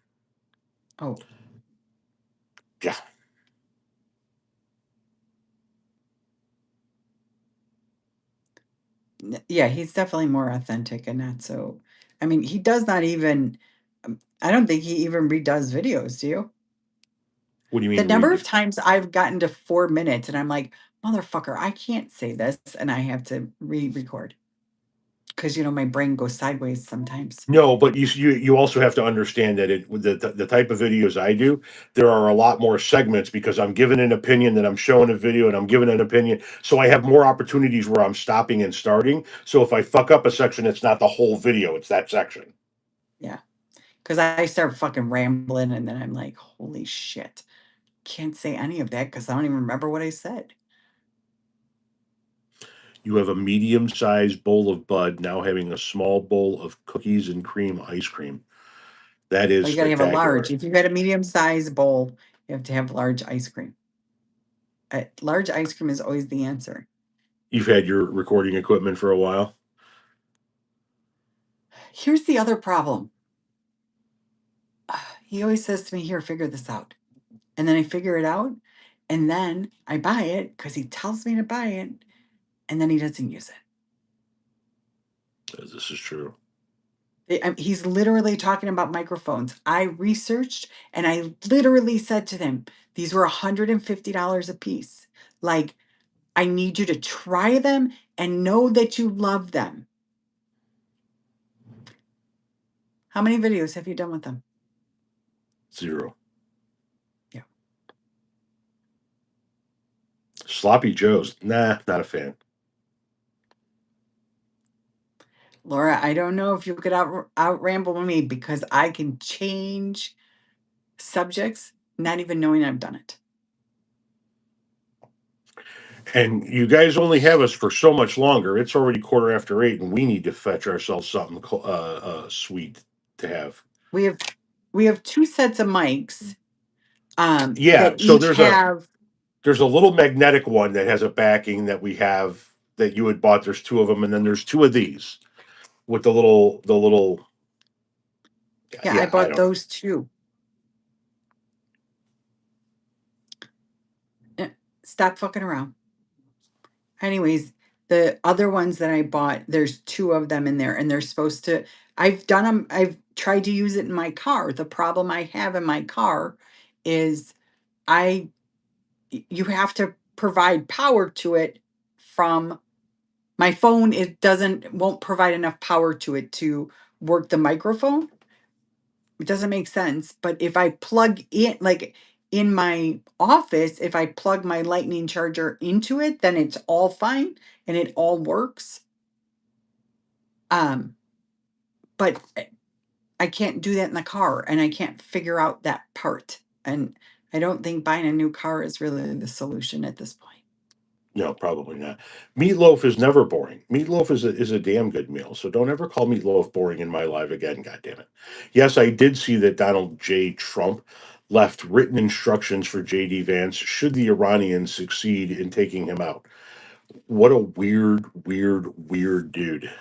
Oh, Yeah, yeah, he's definitely more authentic and not so. I mean, he does not even. I don't think he even redoes videos. Do you? what do you The mean number of read? times I've gotten to 4 minutes and I'm like, motherfucker, I can't say this, and I have to re-record because my brain goes sideways sometimes. No, but you also have to understand that the type of videos I do, there are a lot more segments because I'm giving an opinion, then I'm showing a video, and I'm giving an opinion. So I have more opportunities where I'm stopping and starting. So if I fuck up a section, it's not the whole video; it's that section. Yeah, because I start fucking rambling and then I'm like, holy shit, can't say any of that because I don't even remember what I said. You have a medium-sized bowl of Bud now having a small bowl of cookies and cream ice cream. That is Well, you got to have a large. spectacular. If you've got a medium-sized bowl, you have to have large ice cream. Large ice cream is always the answer. You've had your recording equipment for a while. Here's the other problem. He always says to me, here, figure this out. And then I figure it out. And then I buy it because he tells me to buy it. And then he doesn't use This is true. it. He's literally talking about microphones. I researched and I literally said to them, these were $150 a piece. Like, I need you to try them and know that you love them. How many videos have you done with them? 0. Yeah. Sloppy Joe's. Nah, not a fan. Laura, I don't know if you could out ramble me because I can change subjects, not even knowing I've done it. And you guys only have us for so much longer. It's already 8:15, and we need to fetch ourselves something sweet to have. We have two sets of mics Yeah, that so each have. there's a little magnetic one that has a backing that we have that you had bought. There's two of them, and then there's two of these with the little. Yeah, I Yeah, I bought don't. those too. Stop fucking around. Anyways, The other ones that I bought, there's 2 of them in there, and they're supposed to I've done them. I've tried to use it in my car. The problem I have in my car is I you have to provide power to it from my phone. It won't provide enough power to it to work the microphone. It doesn't make sense, but if I plug in, like, in my office, if I plug my lightning charger into it, then it's all fine and it all works. Um, but I can't do that in the car, and I can't figure out that part. And I don't think buying a new car is really the solution at this point. No, probably not. Meatloaf is never boring. Meatloaf is a damn good meal. So don't ever call meatloaf boring in my life again. God damn it. Yes, I did see that Donald J. Trump left written instructions for J.D. Vance should the Iranians succeed in taking him out. What a weird dude.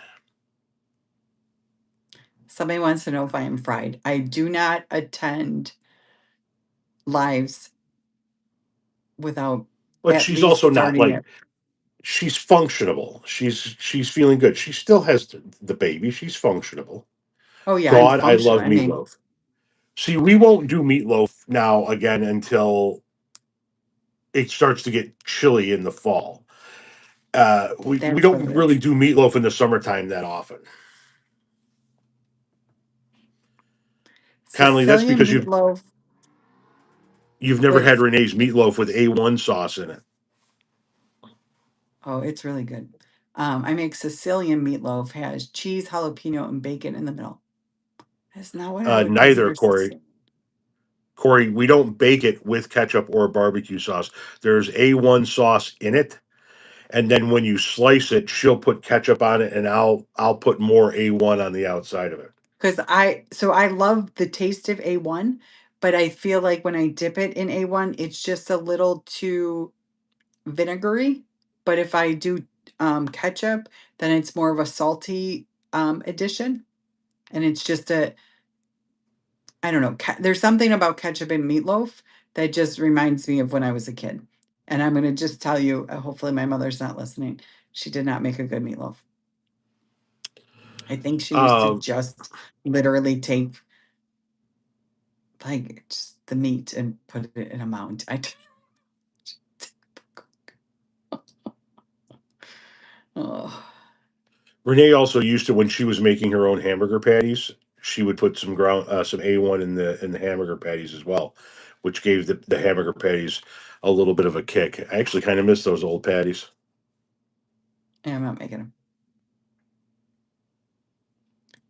Somebody wants to know if I am fried. I do not attend lives without But at she's least also not starting like it. she's functionable. She's feeling good. She still has the baby. She's functionable. Oh yeah, I'm God, I love functional. I mean, meatloaf. See, we won't do meatloaf now again until it starts to get chilly in the fall. We that's what don't it really is. do meatloaf in the summertime that often. Conley, that's Sicilian because meatloaf you've never had with Renee's meatloaf with A1 sauce in it. oh, it's really good. I make Sicilian meatloaf, has cheese, jalapeno, and bacon in the middle. That's not what I would Neither, consider Corey. Sicilian. Corey, we don't bake it with ketchup or barbecue sauce. There's A1 sauce in it, and then when you slice it, she'll put ketchup on it, and I'll put more A1 on the outside of it. Because I love the taste of A1, but I feel like when I dip it in A1, it's just a little too vinegary. But if I do ketchup, then it's more of a salty addition. And it's just I don't know, there's something about ketchup and meatloaf that just reminds me of when I was a kid. And I'm going to just tell you, hopefully my mother's not listening. She did not make a good meatloaf. I think she used to Um, just literally take like just the meat and put it in a mound. Oh, Renee also used to when she was making her own hamburger patties. She would put some A1 in the hamburger patties as well, which gave the hamburger patties a little bit of a kick. I actually kind of miss those old patties. yeah, I'm not making them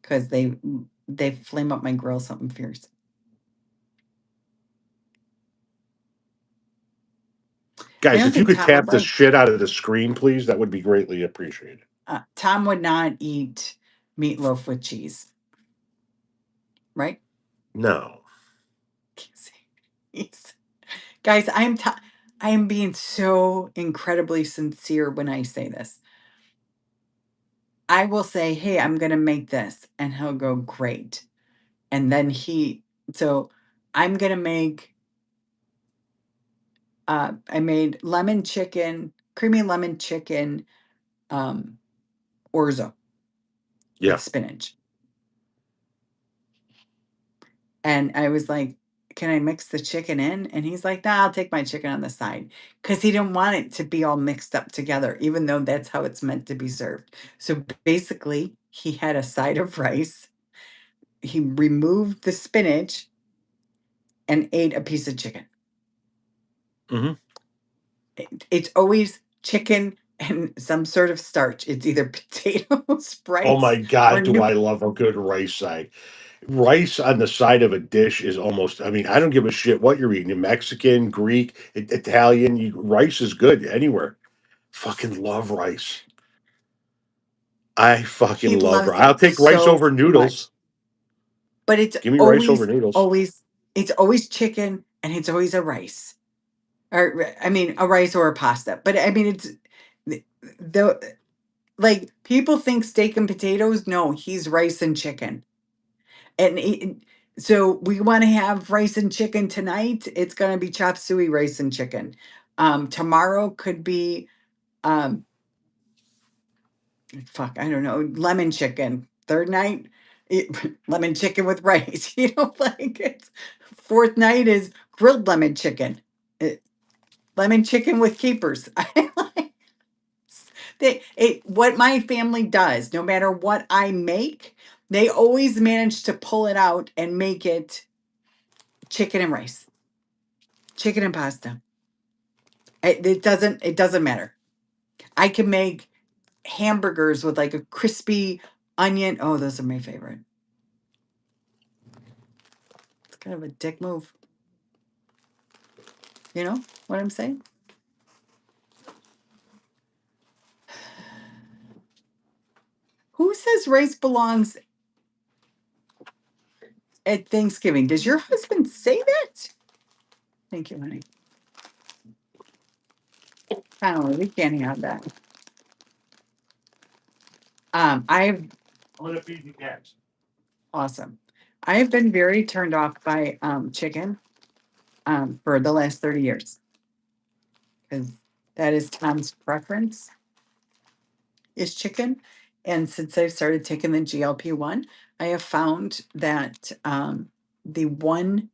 because they flame up my grill something fierce. I Guys, don't if you think could Tom would tap the like. shit out of the screen, please, that would be greatly appreciated. Tom would not eat meatloaf with cheese, right? No. He's- Guys, I am being so incredibly sincere when I say this. I will say, "Hey, I'm going to make this," and he'll go, "Great." And then so I'm going to make I made creamy lemon chicken orzo with Yeah. spinach. And I was like, "Can I mix the chicken in?" And he's like, "Nah, I'll take my chicken on the side." Because he didn't want it to be all mixed up together, even though that's how it's meant to be served. So basically, he had a side of rice. He removed the spinach and ate a piece of chicken. Hmm. It's always chicken and some sort of starch. It's either potatoes, Oh my rice, or God, do new. I love a good rice side. Rice on the side of a dish is almost, I mean, I don't give a shit what you're eating. Mexican, Greek, Italian, rice is good anywhere. Fucking love rice. I fucking He love rice. loves I'll it take rice so over much. noodles. But it's Give me rice over always, noodles. always, it's always chicken and it's always a rice. Or I mean, a rice or a pasta. But I mean, it's the like people think steak and potatoes. No, he's rice and chicken. So we want to have rice and chicken tonight. It's going to be chop suey rice and chicken. Tomorrow could be um, fuck, I don't know, lemon chicken. Third night, lemon chicken with rice. Like it's fourth night is grilled lemon chicken. Lemon chicken with capers. I like what my family does, no matter what I make, they always manage to pull it out and make it chicken and rice, chicken and pasta. It doesn't matter. I can make hamburgers with like a crispy onion. Oh, those are my favorite. It's kind of a dick move. You know what I'm saying? Who says rice belongs at Thanksgiving? Does your husband say that? Thank you, honey. Oh, we can't have that. I've I'm gonna feed the cats. awesome. I have been very turned off by chicken for the last 30 years because that is Tom's preference is chicken. And since I've started taking the GLP-1, I have found that the one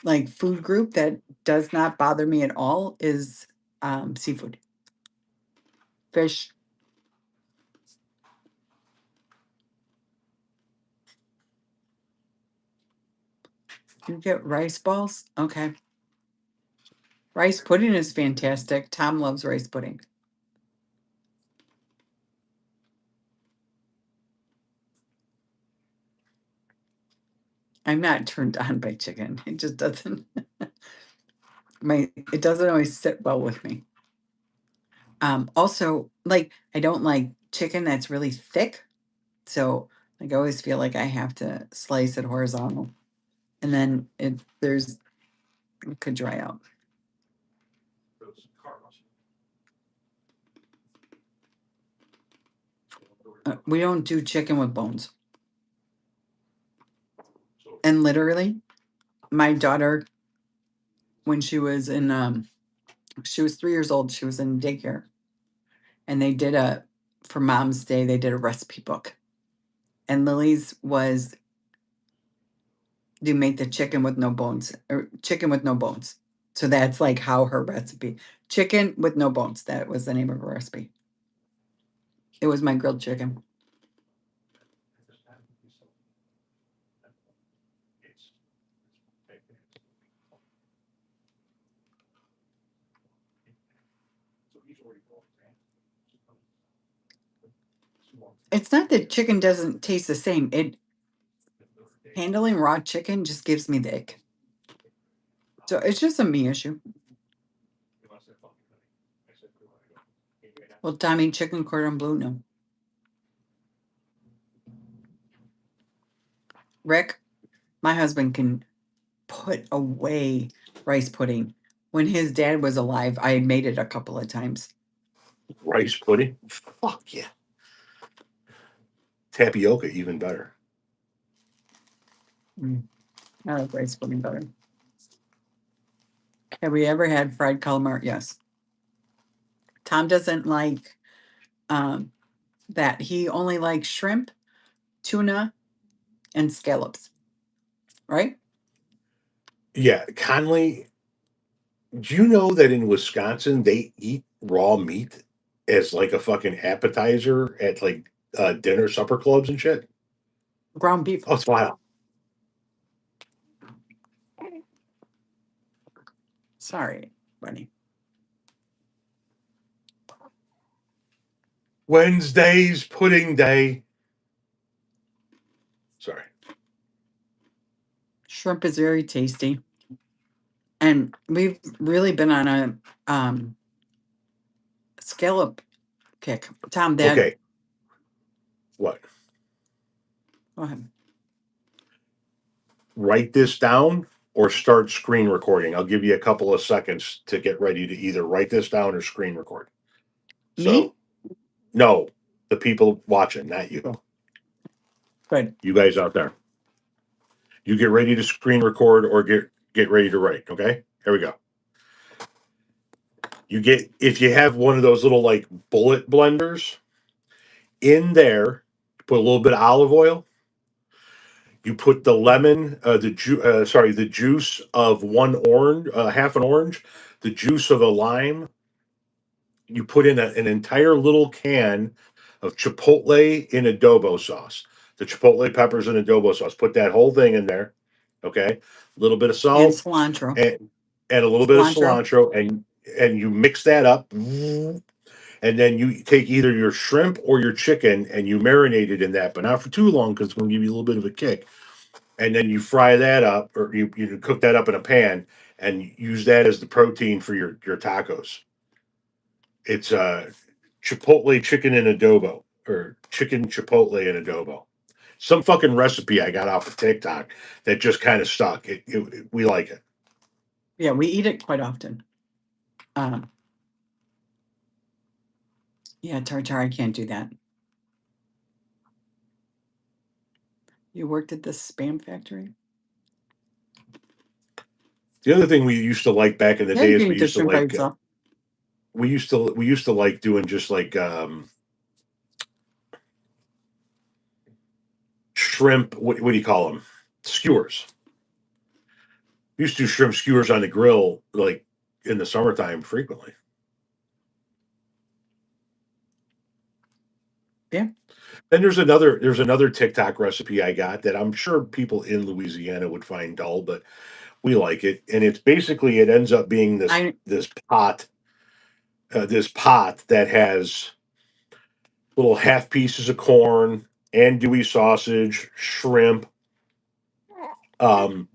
like food group that does not bother me at all is seafood, fish. You get rice balls? Okay. Rice pudding is fantastic. Tom loves rice pudding. I'm not turned on by chicken. It just doesn't it doesn't always sit well with me. Also, like I don't like chicken that's really thick. So like I always feel like I have to slice it horizontal. And then it could dry out. We don't do chicken with bones. And literally, my daughter, when she was 3 years old, she was in daycare. And they did for Mom's Day, they did a recipe book. And Lily's was to make the chicken with no bones, or chicken with no bones. So that's like how her recipe, chicken with no bones. That was the name of her recipe. It was my grilled chicken. It's not that chicken doesn't taste the same. Handling raw chicken just gives me the ick. So it's just a me issue. Well, Tommy, chicken cordon bleu, no. Rick, my husband can put away rice pudding. When his dad was alive, I had made it a couple of times. Rice pudding? Fuck yeah. Tapioca, even better. I like rice pudding better. Have we ever had fried calamari? Yes. Tom doesn't like that. He only likes shrimp, tuna, and scallops. Right? Yeah, Conley. Do you know that in Wisconsin they eat raw meat as like a fucking appetizer at like dinner supper clubs and shit? Ground beef. Oh, it's wild. Sorry, buddy. Wednesday's pudding day. Sorry. Shrimp is very tasty. And we've really been on a scallop kick. Tom, Dad. Okay. What? Go ahead. Write this down or start screen recording. I'll give you a couple of seconds to get ready to either write this down or screen record. Me? No, the people watching, not you. Good. You guys out there. You get ready to screen record or get ready to write. Okay, here we go. If you have one of those little like bullet blenders, In there, put a little bit of olive oil. You put the lemon, the juice of one orange, half an orange, the juice of a lime. You put in an entire little can of chipotle in adobo sauce. The chipotle peppers in adobo sauce. Put that whole thing in there. Okay, a little bit of And salt cilantro. and a little bit of Cilantro. cilantro, and you mix that up. And then you take either your shrimp or your chicken and you marinate it in that, but not for too long because it's going to give you a little bit of a kick. And then you fry that up, or you cook that up in a pan and use that as the protein for your tacos. It's chipotle chicken in adobo, or chicken chipotle in adobo. Some fucking recipe I got off of TikTok that just kind of stuck. We like it. Yeah, we eat it quite often. Yeah, tartare, I can't do that. You worked at the Spam Factory? The other thing we used to like back in the Yeah, day you is can we eat the used to shrimp by like itself. we used to like doing just like shrimp. What do you call them? Skewers. We used to do shrimp skewers on the grill like in the summertime frequently. Yeah. Then there's another TikTok recipe I got that I'm sure people in Louisiana would find dull, but we like it. And it's basically, it ends up being this I this pot this pot that has little half pieces of corn, andouille sausage, shrimp, um,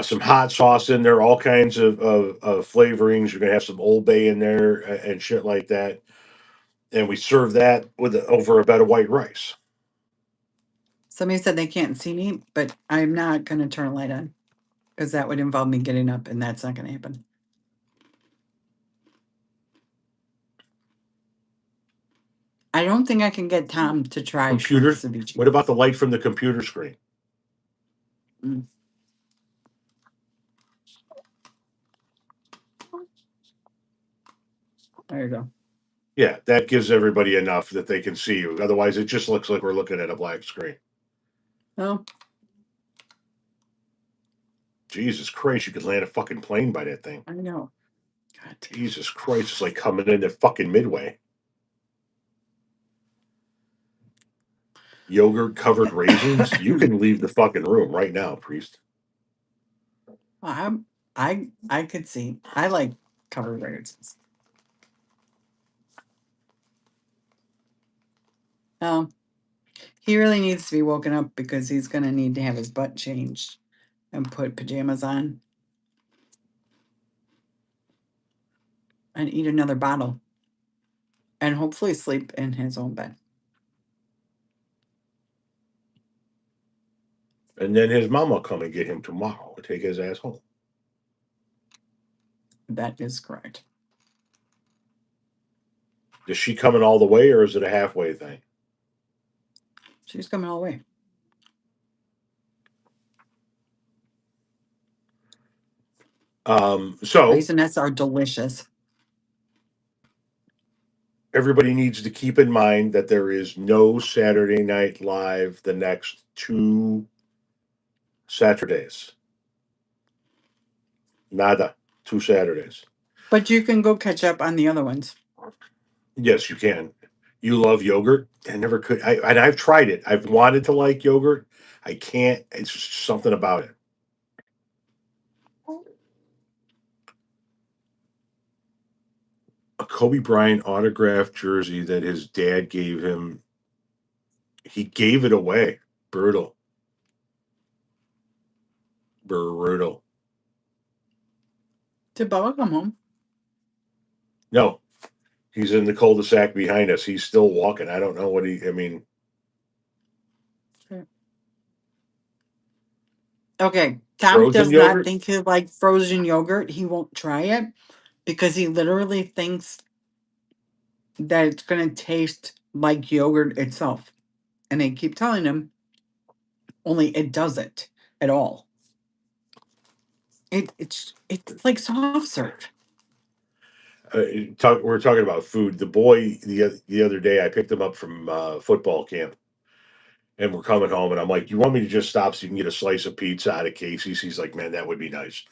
some hot sauce in there, all kinds of flavorings. You're gonna have some Old Bay in there and shit like that. And we serve that with over a bed of white rice. Somebody said they can't see me, but I'm not going to turn a light on because that would involve me getting up, and that's not going to happen. I don't think I can get Tom to try shrimp Computer. ceviche. What about the light from the computer screen? Mm. There you go. Yeah, that gives everybody enough that they can see you. Otherwise, it just looks like we're looking at a black screen. Oh, Jesus Christ, you could land a fucking plane by that thing. I know. God. Jesus Christ, it's like coming in at fucking Midway. Yogurt covered raisins. You can leave the fucking room right now, priest. I could see. I like covered raisins. He really needs to be woken up because he's going to need to have his butt changed and put pajamas on and eat another bottle and hopefully sleep in his own bed. And then his mom will come and get him tomorrow and take his ass home. That is correct. Is she coming all the way, or is it a halfway thing? She's coming all the way. So Raisinets are delicious. everybody needs to keep in mind that there is no Saturday Night Live the next 2 Saturdays. Nada. 2 Saturdays. But you can go catch up on the other ones. Yes, you can. You love yogurt. I never could. And I've tried it. I've wanted to like yogurt. I can't. It's just something about it. A Kobe Bryant autographed jersey that his dad gave him. He gave it away. Brutal. Brutal. Did Bubba come home? No, he's in the cul-de-sac behind us. He's still walking. I don't know what I mean. Okay. Tom Frozen does yogurt? not think he like frozen yogurt. He won't try it because he literally thinks that it's going to taste like yogurt itself. And they keep telling him, only it doesn't at all. It's like soft serve. We're talking about food. The boy the other day, I picked him up from football camp, and we're coming home, and I'm like, "You want me to just stop so you can get a slice of pizza out of Casey's?" He's like, "Man, that would be nice."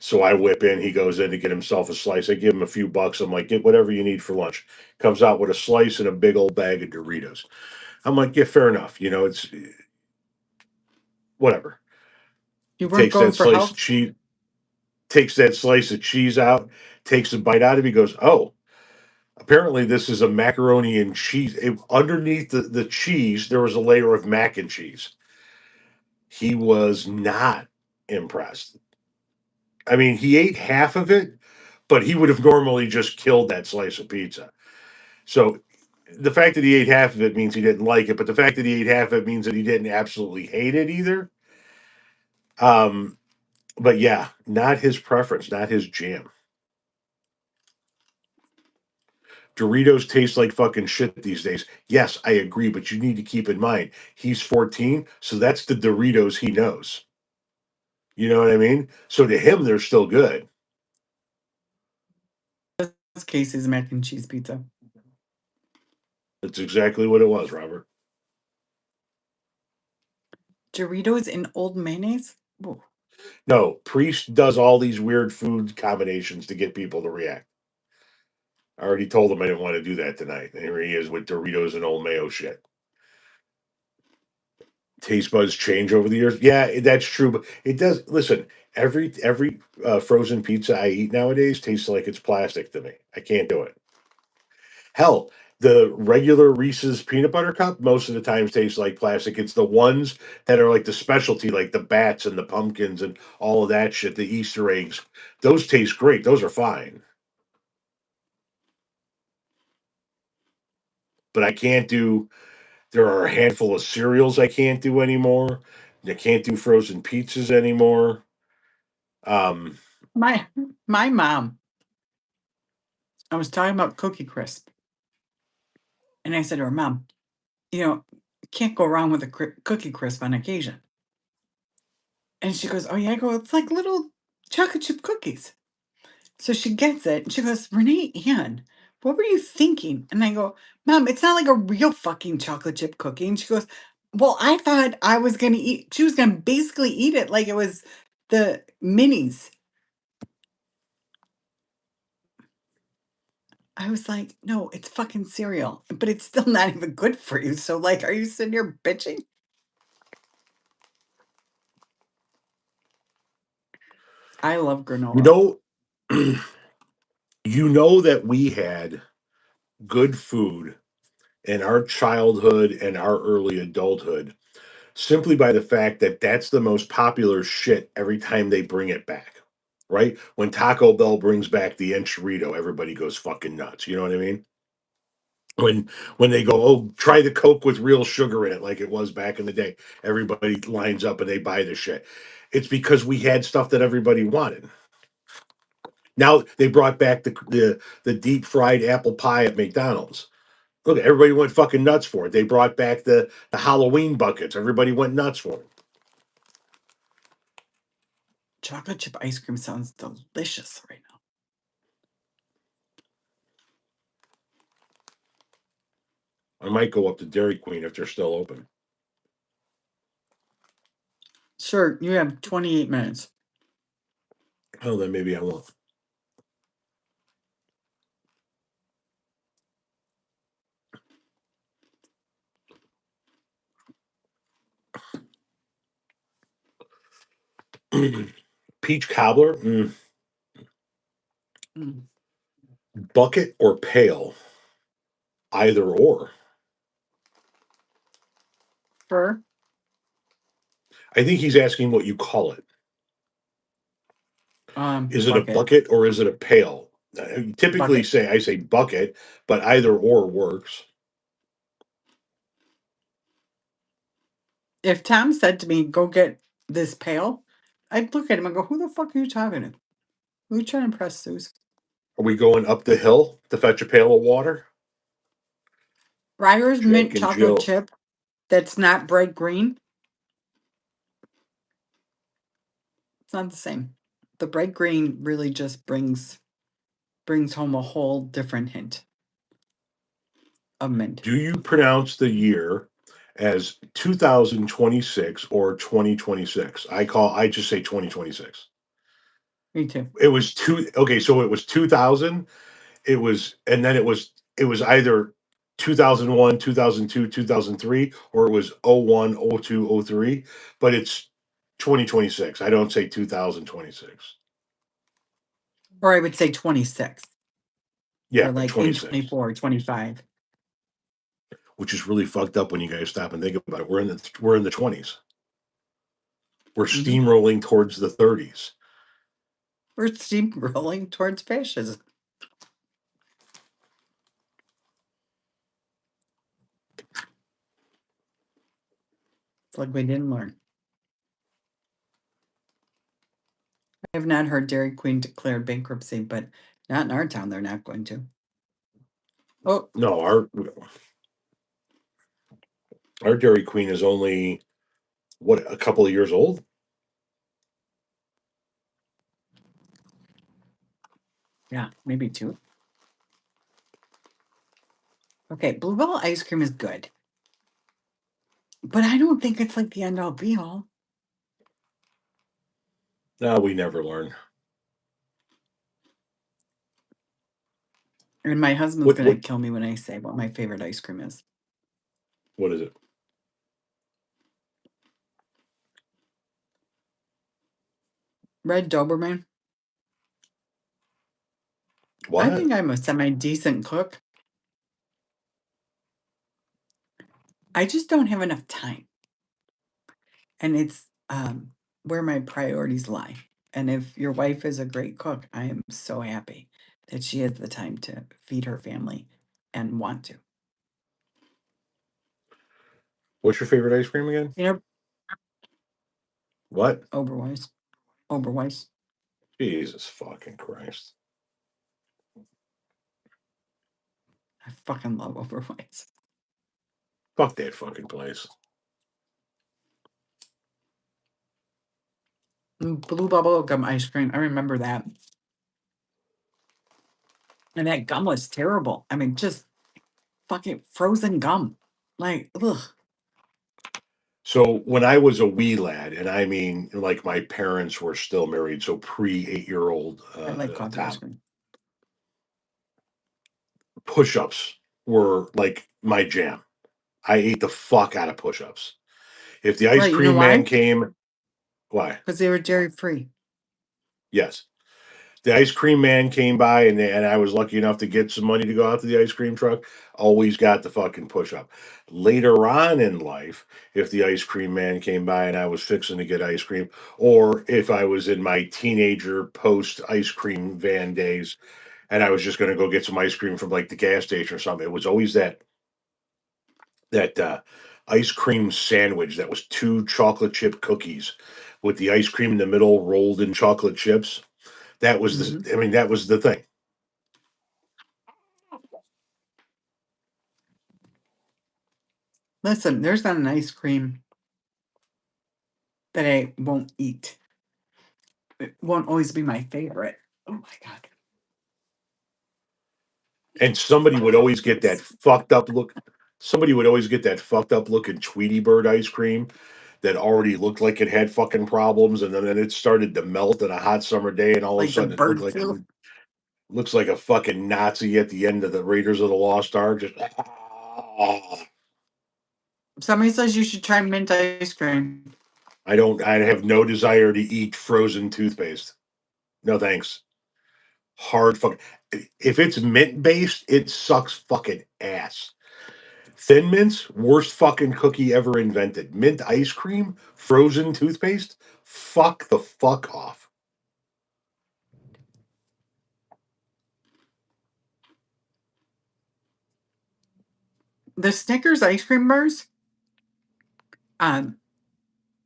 So I whip in. He goes in to get himself a slice. I give him a few bucks. I'm like, "Get whatever you need for lunch." Comes out with a slice and a big old bag of Doritos. I'm like, "Yeah, fair enough. You know, it's whatever." You weren't Takes going that for slice of health? cheese. Takes that slice of cheese out. Takes a bite out of it. He goes, "Oh, apparently this is a macaroni and cheese." Underneath the cheese, there was a layer of mac and cheese. He was not impressed. I mean, he ate half of it, but he would have normally just killed that slice of pizza. So the fact that he ate half of it means he didn't like it, but the fact that he ate half of it means that he didn't absolutely hate it either. Um, but yeah, not his preference, not his jam. Doritos taste like fucking shit these days. Yes, I agree, but you need to keep in mind he's 14, so that's the Doritos he knows. You know what I mean? So to him, they're still good. It's Casey's mac and cheese pizza. That's exactly what it was, Robert. Doritos and Old Mayonnaise? Ooh. No, Priest does all these weird food combinations to get people to react. I already told him I didn't want to do that tonight. And here he is with Doritos and Old Mayo shit. Taste buds change over the years. Yeah, that's true, but it does. Listen, every frozen pizza I eat nowadays tastes like it's plastic to me. I can't do it. Hell, the regular Reese's peanut butter cup most of the times tastes like plastic. It's the ones that are like the specialty, like the bats and the pumpkins and all of that shit, the Easter eggs. Those taste great. Those are fine. But I can't do. There are a handful of cereals I can't do anymore. I can't do frozen pizzas anymore. Um, My my mom, I was talking about Cookie Crisp, and I said to her, "Mom, you know, you can't go wrong with a Cookie Crisp on occasion." And she goes, "Oh yeah." I go, "It's like little chocolate chip cookies." So she gets it, and she goes, "Renee Ann, what were you thinking?" And I go, "Mom, it's not like a real fucking chocolate chip cookie." And she goes, "Well, I thought I was gonna eat." She was gonna basically eat it like it was the minis. I was like, "No, it's fucking cereal, but it's still not even good for you. So, like, are you sitting here bitching?" I love you granola. know, you know that we had good food in our childhood and our early adulthood simply by the fact that that's the most popular shit every time they bring it back. Right? When Taco Bell brings back the enchilada, everybody goes fucking nuts. You know what I mean? When they go, oh, try the Coke with real sugar in it, like it was back in the day. Everybody lines up and they buy the shit. It's because we had stuff that everybody wanted. Now they brought back the deep fried apple pie at McDonald's. Look, everybody went fucking nuts for it. They brought back the Halloween buckets. Everybody went nuts for it. Chocolate chip ice cream sounds delicious right now. I might go up to Dairy Queen if they're still open. Sure, you have 28 minutes. Oh, then maybe I won't. Peach cobbler, Mm. bucket or pail, either or. Fur, I think he's asking what you call it. Is it a bucket, bucket or is it a pail? Typically, bucket. say I say bucket, but either or works. If Tom said to me, "Go get this pail," I'd look at him and go, "Who the fuck are you talking to? Who are you trying to impress, Suze?" Are we going up the hill to fetch a pail of water? Ryer's Jake mint and chocolate Jill. chip that's not bright green, it's not the same. The bright green really just brings brings home a whole different hint of mint. Do you pronounce the year as 2026 or 2026? I just say 2026. Me too. It was so it was 2000, it was either 2001, 2002, 2003, or it was 01, 02, 03, but it's 2026. I don't say 2026. Or I would say 26. Yeah, Or like in 26. 24, 25. Which is really fucked up when you guys stop and think about it. We're in the 20s. We're Mhm. steamrolling towards the 30s. We're steamrolling towards fascism. It's like we didn't learn. I have not heard Dairy Queen declared bankruptcy, but not in our town. They're not going to. Oh, No, our Dairy Queen is only a couple of years old. yeah, maybe 2. Okay, Bluebell ice cream is good. But I don't think it's like the end all be all. No, we never learn. And my husband's What going what to kill me when I say what my favorite ice cream is. what is it? Red Doberman. I What? think I'm a semi-decent cook. I just don't have enough time. And it's where my priorities lie. And if your wife is a great cook, I am so happy that she has the time to feed her family and want to. What's your favorite ice cream again? You know, What? Oberweis. Oberweis. Jesus fucking Christ. I fucking love Oberweis. Fuck that fucking place. Blue bubble gum ice cream. I remember that. And that gum was terrible. I mean, just fucking frozen gum. Like, ugh. So when I was a wee lad, and I mean, like my parents were still married, so pre 8-year-old I like coffee ice Tom, cream. push-ups were like my jam. I ate the fuck out of push-ups. If the ice Right. You know cream man why? came, why? Because they were dairy free. Yes. The ice cream man came by, and I was lucky enough to get some money to go out to the ice cream truck. Always got the fucking push up. Later on in life, if the ice cream man came by and I was fixing to get ice cream, or if I was in my teenager post ice cream van days and I was just going to go get some ice cream from like the gas station or something, it was always that ice cream sandwich that was 2 chocolate chip cookies with the ice cream in the middle rolled in chocolate chips. Hmm. That was the thing. Listen, there's not an ice cream that I won't eat. It won't always be my favorite. Oh my God. And somebody would always get that fucked up look. Somebody would always get that fucked up looking Tweety Bird ice cream that already looked like it had fucking problems, and then it started to melt on a hot summer day, and all of a Like the sudden it looked bird like flu. looks like a fucking Nazi at the end of the Raiders of the Lost Ark. Just Somebody says you should try mint ice cream. I don't. I have no desire to eat frozen toothpaste. No thanks. Hard fuck. If it's mint based, it sucks fucking ass. Thin Mint's worst fucking cookie ever invented. Mint ice cream, frozen toothpaste. Fuck the fuck off. The Snickers ice cream bars, um,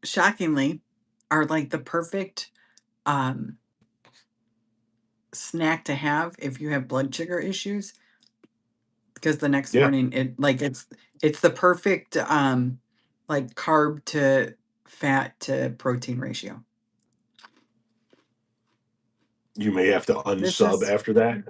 shockingly, are like the perfect um snack to have if you have blood sugar issues. Because the next Yeah, morning it's the perfect like carb to fat to protein ratio. you may have to This unsub is after that.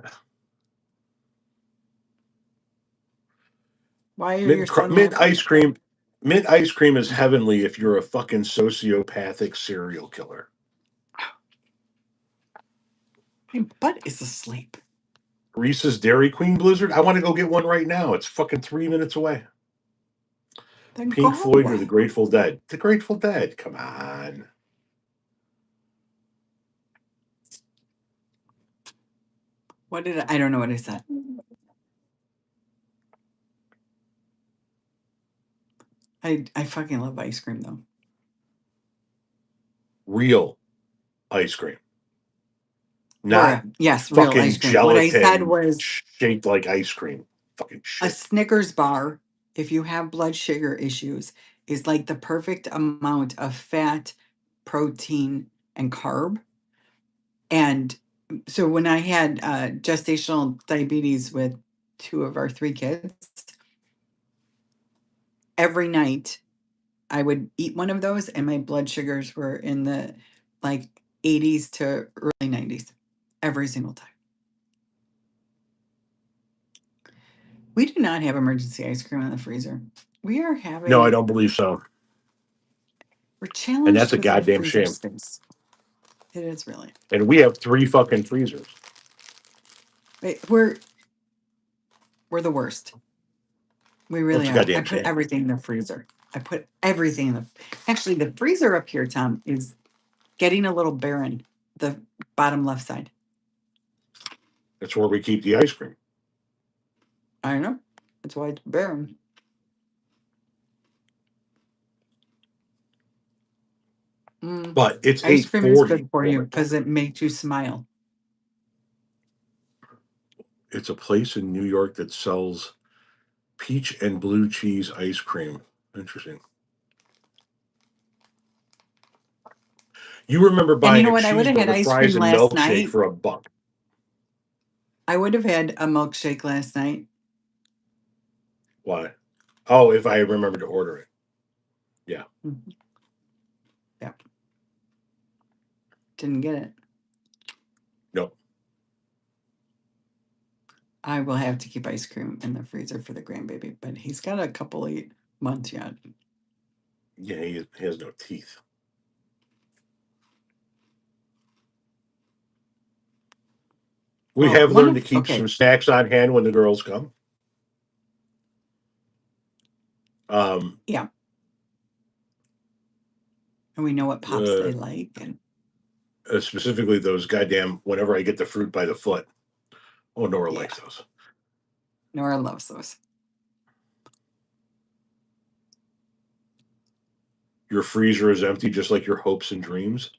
Why are your son Mint laughing? ice cream. Mint ice cream is heavenly if you're a fucking sociopathic serial killer. My butt is asleep. Reese's Dairy Queen Blizzard. I want to go get one right now. It's fucking 3 minutes away. Then Pink go. Floyd or the Grateful Dead? The Grateful Dead. Come on. What did I don't know what I said. I fucking love ice cream though. Real ice cream. Not yes, real fucking ice cream. What I said gelatin was shaped like ice cream. Fucking a shit. Snickers bar, if you have blood sugar issues, is like the perfect amount of fat, protein, and carb. And so when I had gestational diabetes with 2 of our 3 kids, every night I would eat one of those and my blood sugars were in the like 80s to early 90s every single time. We do not have emergency ice cream in the freezer. We are having No, I don't believe so. we're challenged And that's a with our goddamn freezer shame. space. It is really. And we have 3 fucking freezers. We're the worst. We really It's a are. goddamn I put shame. everything in the freezer. I put everything in the. Actually, the freezer up here, Tom, is getting a little barren. The bottom left side. That's where we keep the ice cream. I know. That's why it's barren. But it's Ice cream is 8:40. good for you because it makes you smile. It's a place in New York that sells peach and blue cheese ice cream. Interesting. You remember And you buying know a what? I would have had cheeseburger, ice fries, cream and last milkshake night. for $1. I would have had a milkshake last night. Why? Oh, if I remember to order it. Yeah. Mm-hmm. Yeah. Didn't get it. Nope. I will have to keep ice cream in the freezer for the grandbaby, but he's got a couple of months yet. Yeah, he has no teeth. We have learned to keep some snacks on hand when the girls come. Yeah. And we know what pops they like. And specifically those goddamn, whenever I get the fruit by the foot. Oh, Nora likes those. Nora loves those. Your freezer is empty, just like your hopes and dreams.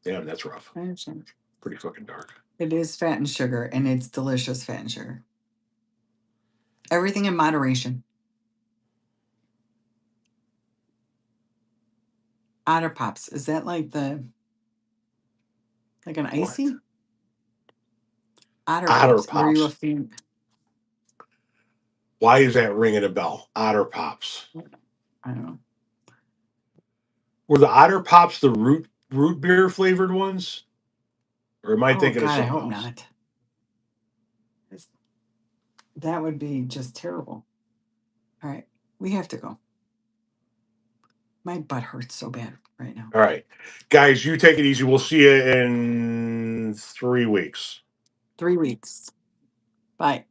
Damn, that's rough. I understand. Pretty fucking dark. It is fat and sugar, and it's delicious fat and sugar. Everything in moderation. Otter Pops. Is that like an icy? What? Otter Pops. Were you a Pops. fan? Why is that ringing a bell? Otter Pops. I don't know. Were the Otter Pops the root beer flavored ones? Or am I thinking of God, I something hope else? not. That would be just terrible. All right. We have to go. My butt hurts so bad right now. All right. Guys, you take it easy. We'll see you in 3 weeks. 3 weeks. Bye.